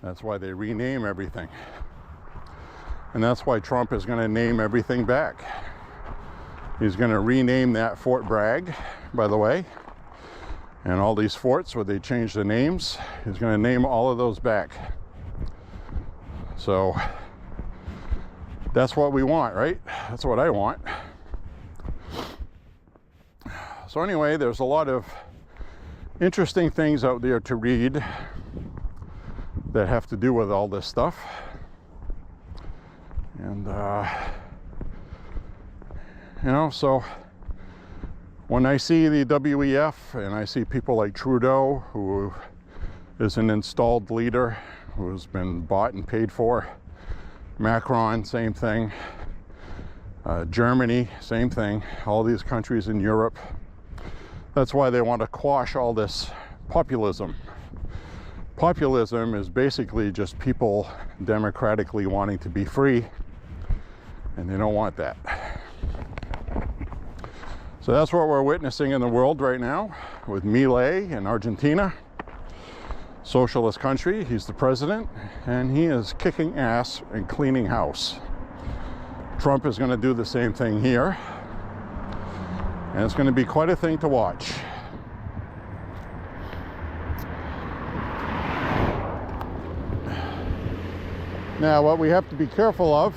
That's why they rename everything. And that's why Trump is going to name everything back. He's going to rename that Fort Bragg, by the way, and all these forts where they change the names. He's going to name all of those back. So that's what we want, right? That's what I want. So anyway, there's a lot of interesting things out there to read that have to do with all this stuff. And, you know, so when I see the WEF and I see people like Trudeau, who is an installed leader, who's been bought and paid for, Macron, same thing, Germany, same thing, all these countries in Europe, that's why they want to quash all this populism. Populism is basically just people democratically wanting to be free, and they don't want that. So that's what we're witnessing in the world right now with Milei in Argentina, socialist country. He's the president, and he is kicking ass and cleaning house. Trump is going to do the same thing here, and it's going to be quite a thing to watch. Now, what we have to be careful of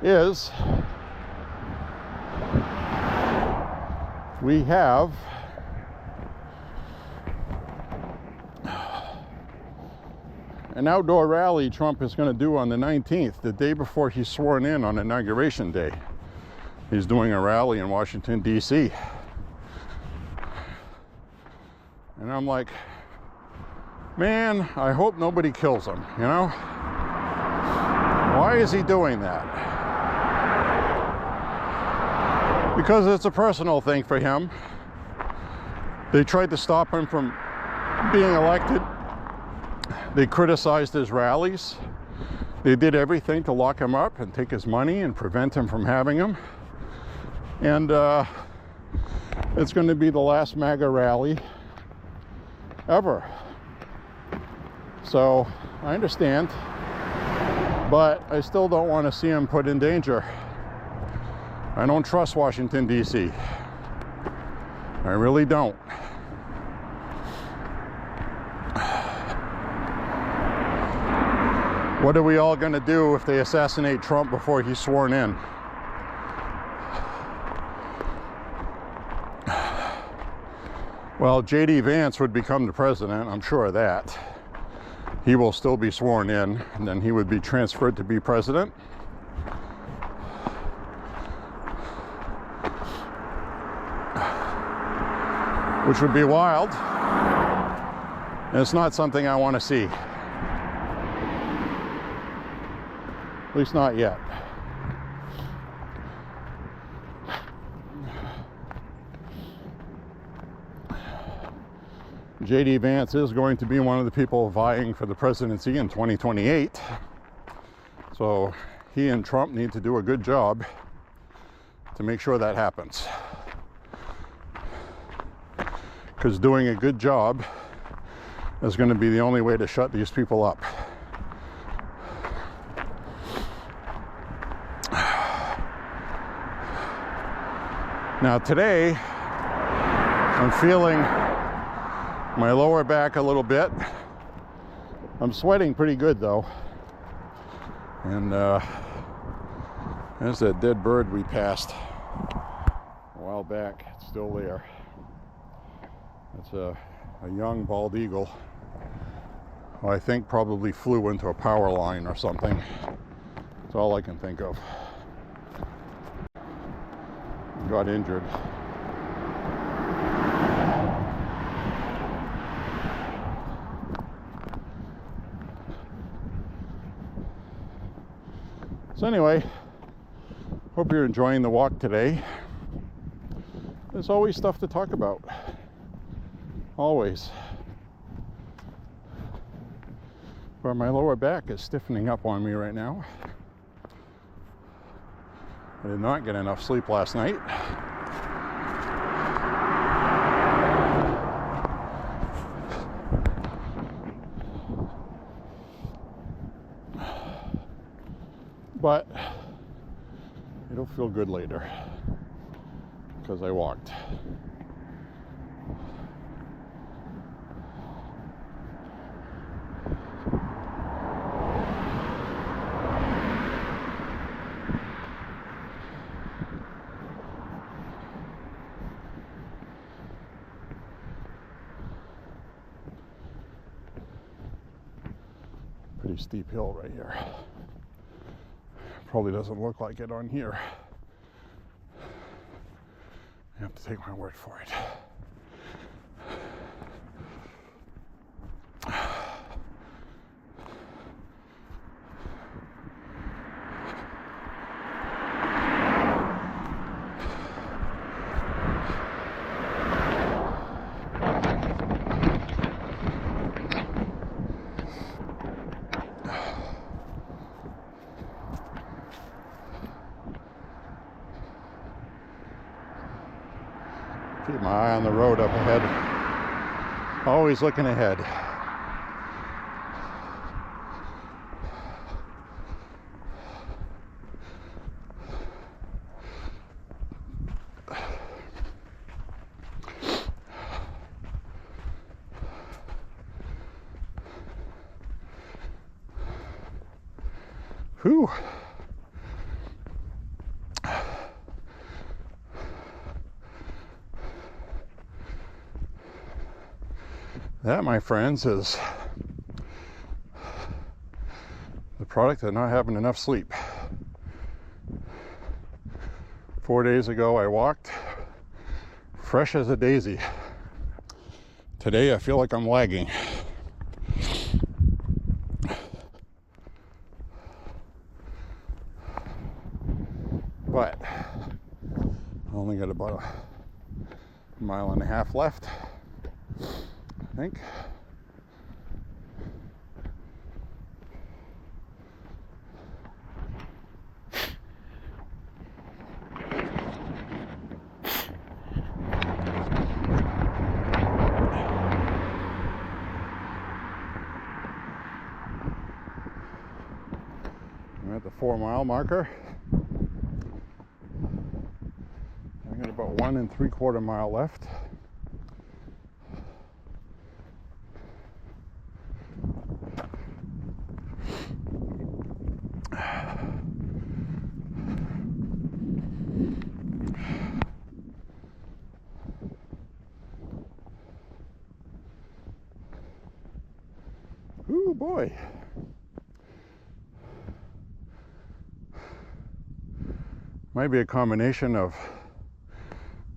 is we have an outdoor rally Trump is going to do on the 19th, the day before he's sworn in on Inauguration Day. He's doing a rally in Washington, D.C. And I'm like, man, I hope nobody kills him, you know? Why is he doing that? Because it's a personal thing for him. They tried to stop him from being elected. They criticized his rallies. They did everything to lock him up and take his money and prevent him from having them. And it's going to be the last MAGA rally ever. So I understand, but I still don't want to see him put in danger. I don't trust Washington, D.C. I really don't. What are we all going to do if they assassinate Trump before he's sworn in? Well, J.D. Vance would become the president, I'm sure of that. He will still be sworn in, and then he would be transferred to be president. Which would be wild. And it's not something I want to see. At least not yet. J.D. Vance is going to be one of the people vying for the presidency in 2028. So he and Trump need to do a good job to make sure that happens. Because doing a good job is going to be the only way to shut these people up. Now today, I'm feeling my lower back a little bit. I'm sweating pretty good though. And there's that dead bird we passed a while back. It's still there. It's a young bald eagle who I think probably flew into a power line or something. That's all I can think of. got injured. So anyway, hope you're enjoying the walk today. There's always stuff to talk about. Always. But my lower back is stiffening up on me right now. I did not get enough sleep last night. But it'll feel good later because I walked. Pretty steep hill right here. Probably doesn't look like it on here. I have to take my word for it. Keep my eye on the road up ahead. Always looking ahead. Whew. That, my friends, is the product of not having enough sleep. 4 days ago I walked, fresh as a daisy. Today I feel like I'm lagging. But I only got about a mile and a half left, I think. I'm at the 4 mile marker. I got about 1 3/4 mile left. Ooh, boy. Might be a combination of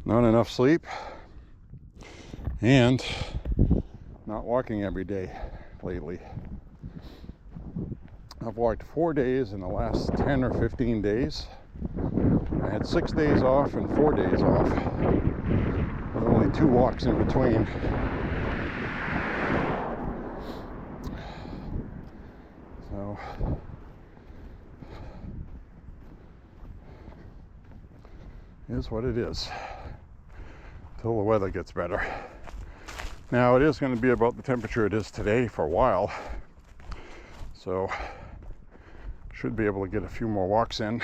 not enough sleep and not walking every day lately. I've walked 4 days in the last 10 or 15 days. I had 6 days off and 4 days off, with only 2 walks in between. So it is what it is till the weather gets better. Now it is going to be about the temperature it is today for a while, so should be able to get a few more walks in.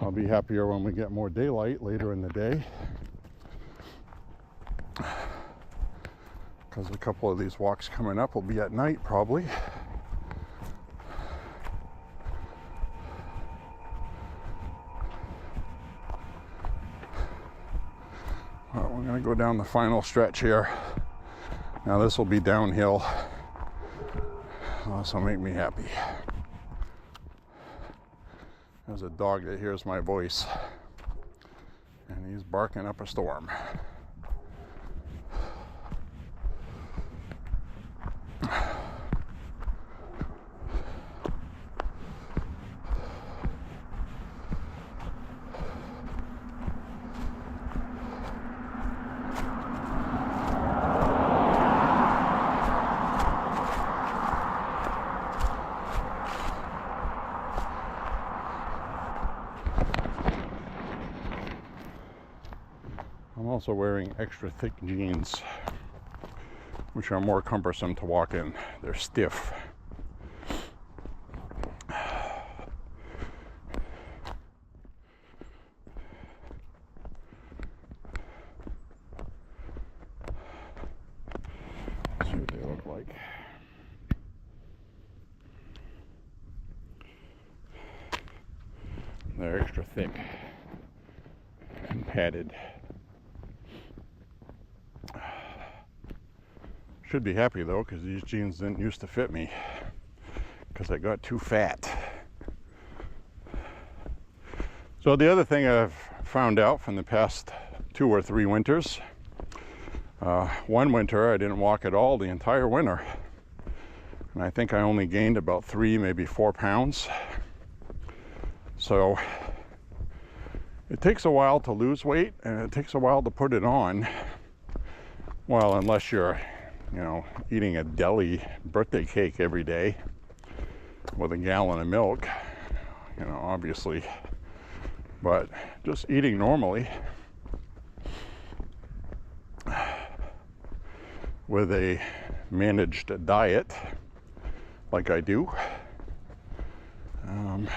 I'll be happier when we get more daylight later in the day, because a couple of these walks coming up will be at night probably. Well, we're going to go down the final stretch here. Now this will be downhill. This will make me happy. There's a dog that hears my voice, and he's barking up a storm. I'm also wearing extra thick jeans, which are more cumbersome to walk in. They're stiff. Let's see what they look like. They're extra thick and padded. Should be happy though, because these jeans didn't used to fit me because I got too fat. So the other thing I've found out from the past 2 or 3 winters, one winter I didn't walk at all the entire winter, and I think I only gained about 3, maybe 4 pounds. So it takes a while to lose weight, and it takes a while to put it on. Well, unless you're eating a deli birthday cake every day with a gallon of milk, obviously. But just eating normally with a managed diet, like I do, I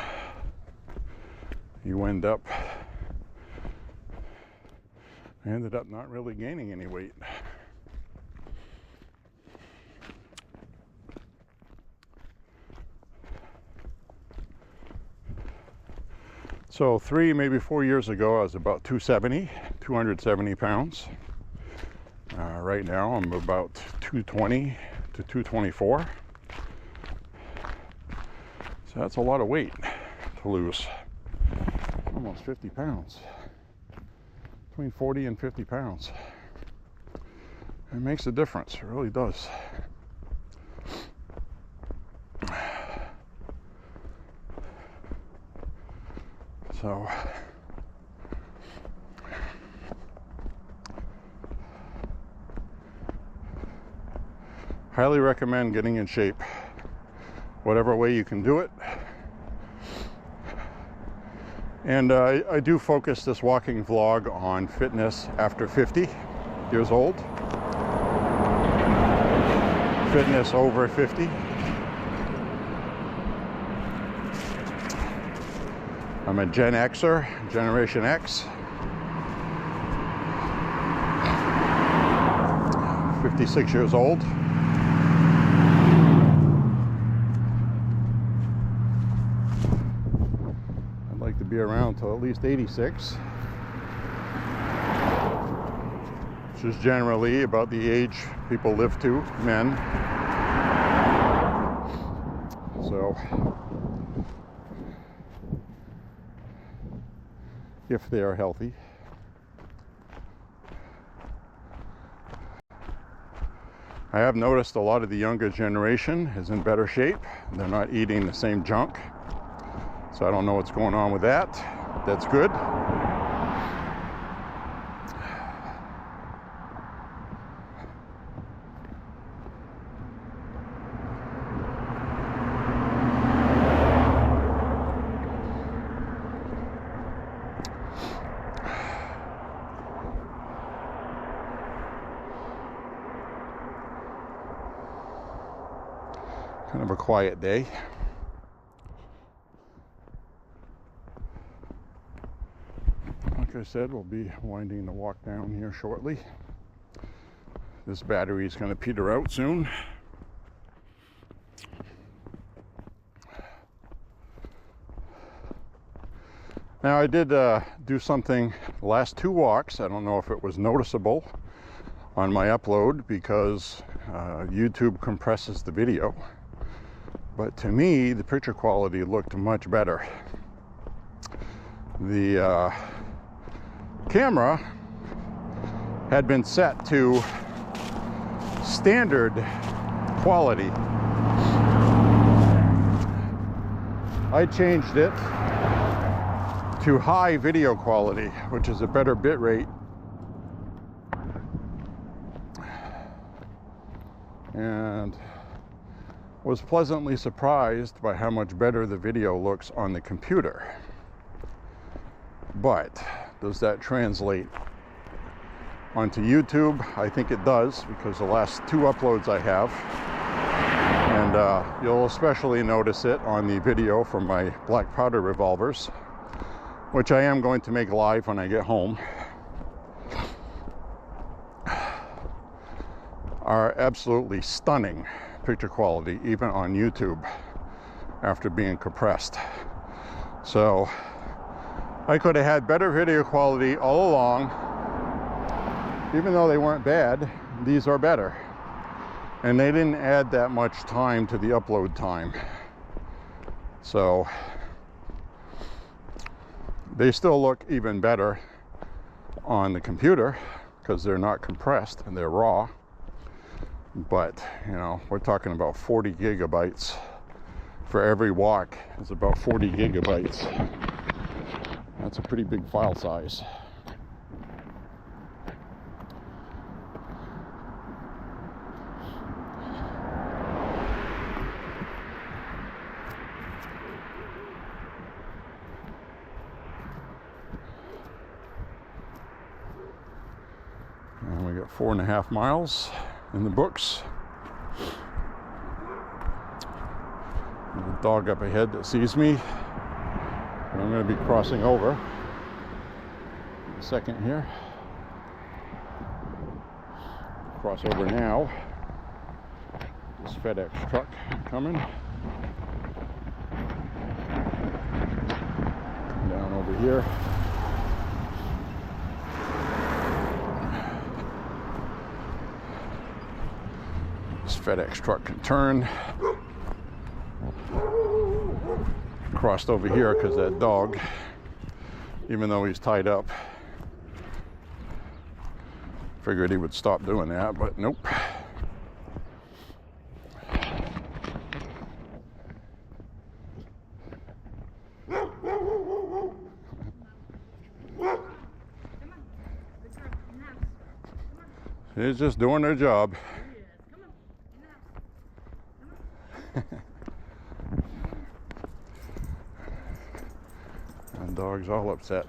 ended up not really gaining any weight. So 3, maybe 4 years ago, I was about 270 pounds. Right now, I'm about 220 to 224. So that's a lot of weight to lose. Almost 50 pounds. Between 40 and 50 pounds. It makes a difference, it really does. So highly recommend getting in shape, whatever way you can do it. And I do focus this walking vlog on fitness after 50 years old, fitness over 50. I'm a Gen Xer, Generation X. 56 years old. I'd like to be around till at least 86, which is generally about the age people live to, men. So, if they are healthy. I have noticed a lot of the younger generation is in better shape. They're not eating the same junk. So I don't know what's going on with that. That's good. Kind of a quiet day. Like I said, we'll be winding the walk down here shortly. This battery is going to peter out soon. Now I did do something the last 2 walks. I don't know if it was noticeable on my upload because YouTube compresses the video. But to me, the picture quality looked much better. The camera had been set to standard quality. I changed it to high video quality, which is a better bit rate, and was pleasantly surprised by how much better the video looks on the computer. But does that translate onto YouTube? I think it does, because the last 2 uploads I have, and you'll especially notice it on the video from my black powder revolvers, which I am going to make live when I get home, are absolutely stunning picture quality, even on YouTube, after being compressed. So I could have had better video quality all along. Even though they weren't bad, these are better. And they didn't add that much time to the upload time. So they still look even better on the computer because they're not compressed and they're raw. But, you know, we're talking about 40 gigabytes. For every walk is about 40 gigabytes. That's a pretty big file size. And we got 4.5 miles in the books. There's a dog up ahead that sees me. And I'm going to be crossing over in a second here. Cross over now. This FedEx truck coming. Down over here. This FedEx truck can turn. Crossed over here because that dog, even though he's tied up, figured he would stop doing that, but nope. He's just doing their job. And dog's all upset.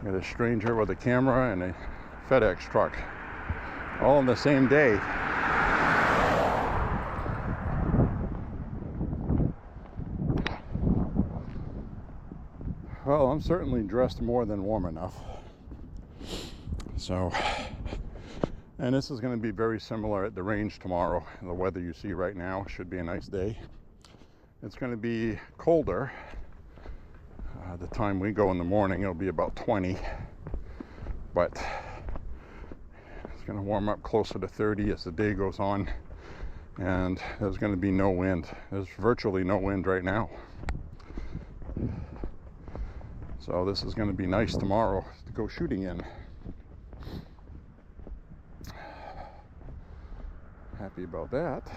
Got a stranger with a camera and a FedEx truck, all on the same day. Well, I'm certainly dressed more than warm enough. So, and this is going to be very similar at the range tomorrow. The weather you see right now should be a nice day. It's going to be colder. The time we go in the morning, it'll be about 20, but it's going to warm up closer to 30 as the day goes on, and there's going to be no wind. There's virtually no wind right now. So this is going to be nice tomorrow to go shooting in. Happy about that.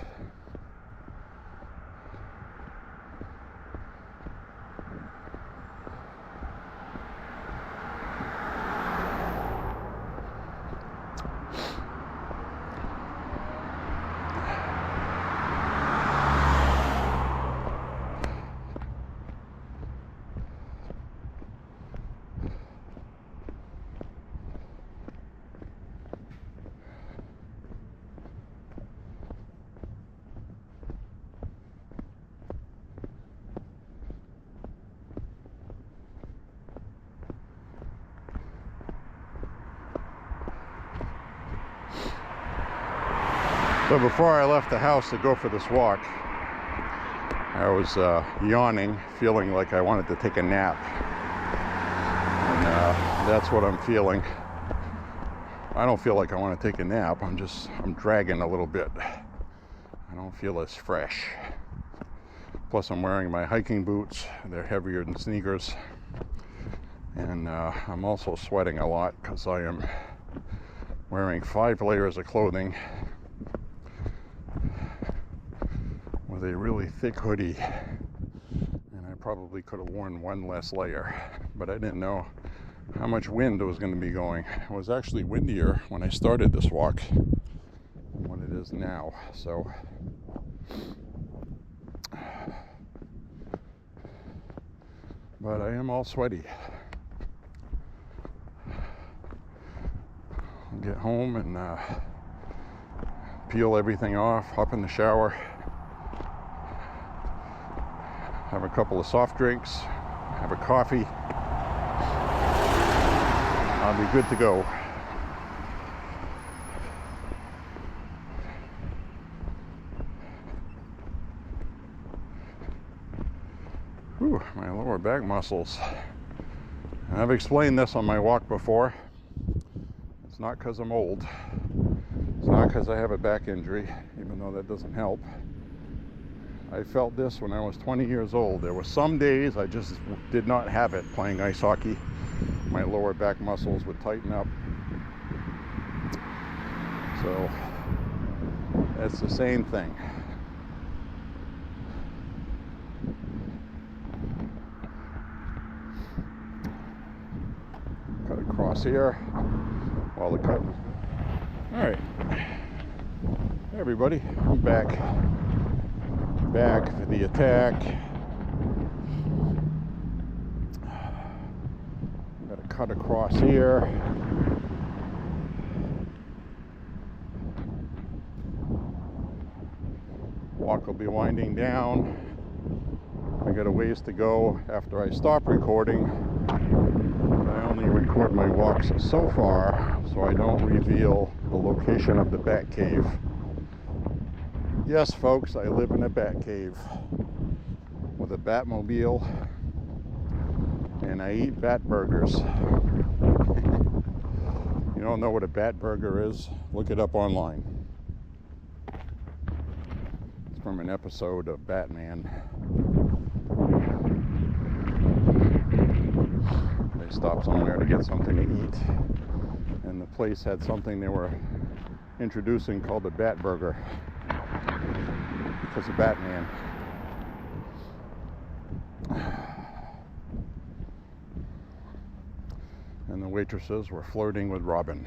So before I left the house to go for this walk, I was yawning, feeling like I wanted to take a nap. And that's what I'm feeling. I don't feel like I want to take a nap. I'm dragging a little bit. I don't feel as fresh. Plus I'm wearing my hiking boots. They're heavier than sneakers. And I'm also sweating a lot because I am wearing 5 layers of clothing with a really thick hoodie. And I probably could have worn 1 less layer, but I didn't know how much wind was going to be going. It was actually windier when I started this walk than what it is now. So but I am all sweaty. I'll get home and peel everything off, hop in the shower, have a couple of soft drinks, have a coffee. I'll be good to go. Whew, my lower back muscles. And I've explained this on my walk before. It's not because I'm old. It's not because I have a back injury, even though that doesn't help. I felt this when I was 20 years old. There were some days I just did not have it playing ice hockey. My lower back muscles would tighten up. So it's the same thing. Cut across here while the cut. All right, hey everybody, I'm back for the attack. Got to cut across here. Walk will be winding down. I got a ways to go after I stop recording. I only record my walks so far, so I don't reveal the location of the bat cave. Yes, folks, I live in a bat cave with a Batmobile, and I eat bat burgers. You don't know what a bat burger is? Look it up online. It's from an episode of Batman. They stopped somewhere to get something to eat, and the place had something they were introducing called a bat burger. Because of Batman. And the waitresses were flirting with Robin.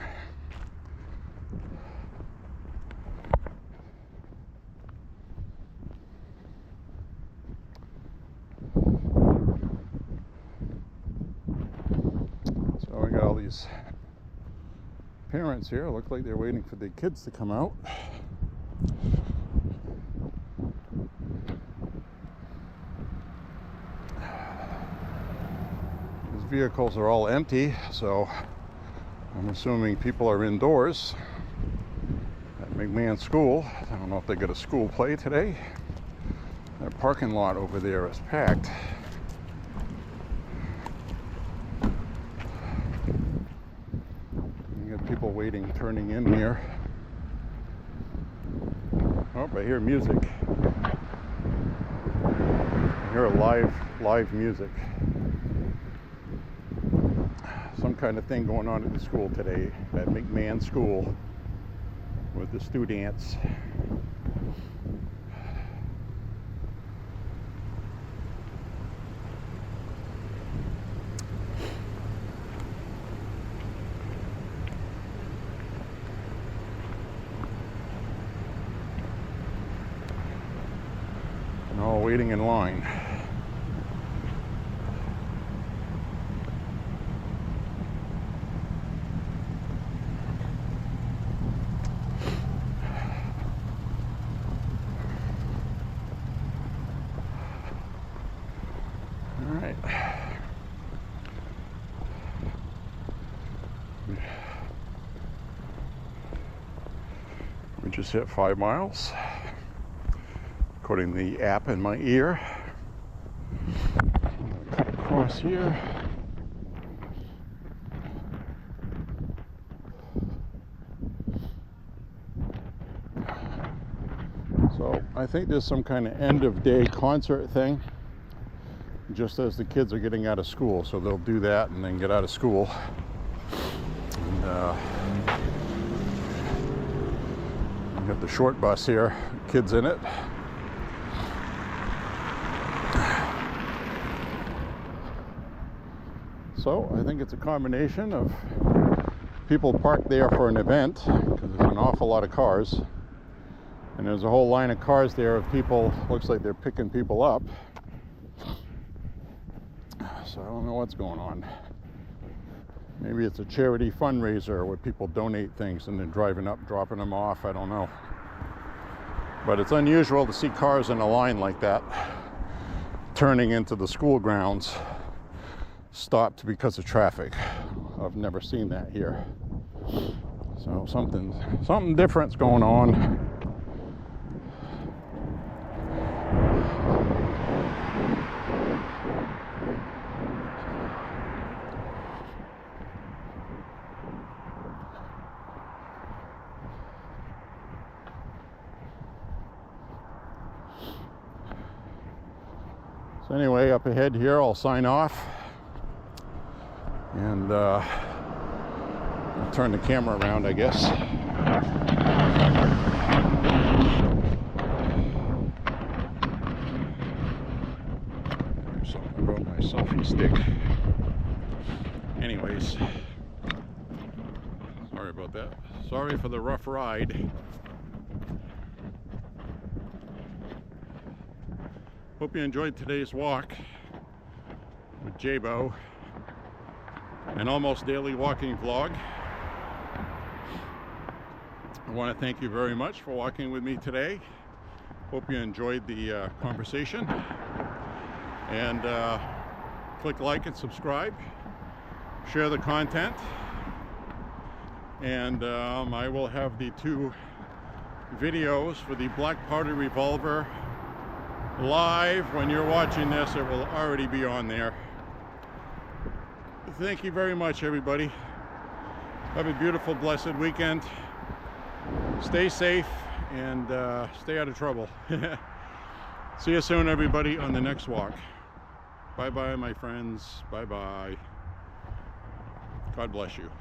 So I got all these parents here. Look like they're waiting for their kids to come out. Vehicles are all empty, so I'm assuming people are indoors at McMahon School. I don't know if they got a school play today. Their parking lot over there is packed. You got people waiting, turning in here. Oh, I hear music. I hear live music. Some kind of thing going on at the school today, at McMahon School, with the students. And all waiting in line. We just hit 5 miles, according to the app in my ear. I'm gonna cut across here. So I think there's some kind of end of day concert thing. just as the kids are getting out of school. So they'll do that and then get out of school. And we got the short bus here, kids in it. So I think it's a combination of people parked there for an event, because there's an awful lot of cars, and there's a whole line of cars there of people. Looks like they're picking people up. So I don't know what's going on. Maybe it's a charity fundraiser where people donate things and then driving up, dropping them off. I don't know. But it's unusual to see cars in a line like that turning into the school grounds, stopped because of traffic. I've never seen that here. So something different's going on. So anyway, up ahead here, I'll sign off. And I'll turn the camera around, I guess. So I brought my selfie stick. Anyways, sorry about that. Sorry for the rough ride. Hope you enjoyed today's walk with J.Beau. An almost daily walking vlog. I want to thank you very much for walking with me today. Hope you enjoyed the conversation. And click like and subscribe. Share the content. And I will have the 2 videos for the black powder revolver live. When you're watching this, it will already be on there. Thank you very much, everybody. Have a beautiful, blessed weekend. Stay safe and stay out of trouble. See you soon, everybody, on the next walk. Bye-bye, my friends. Bye-bye. God bless you.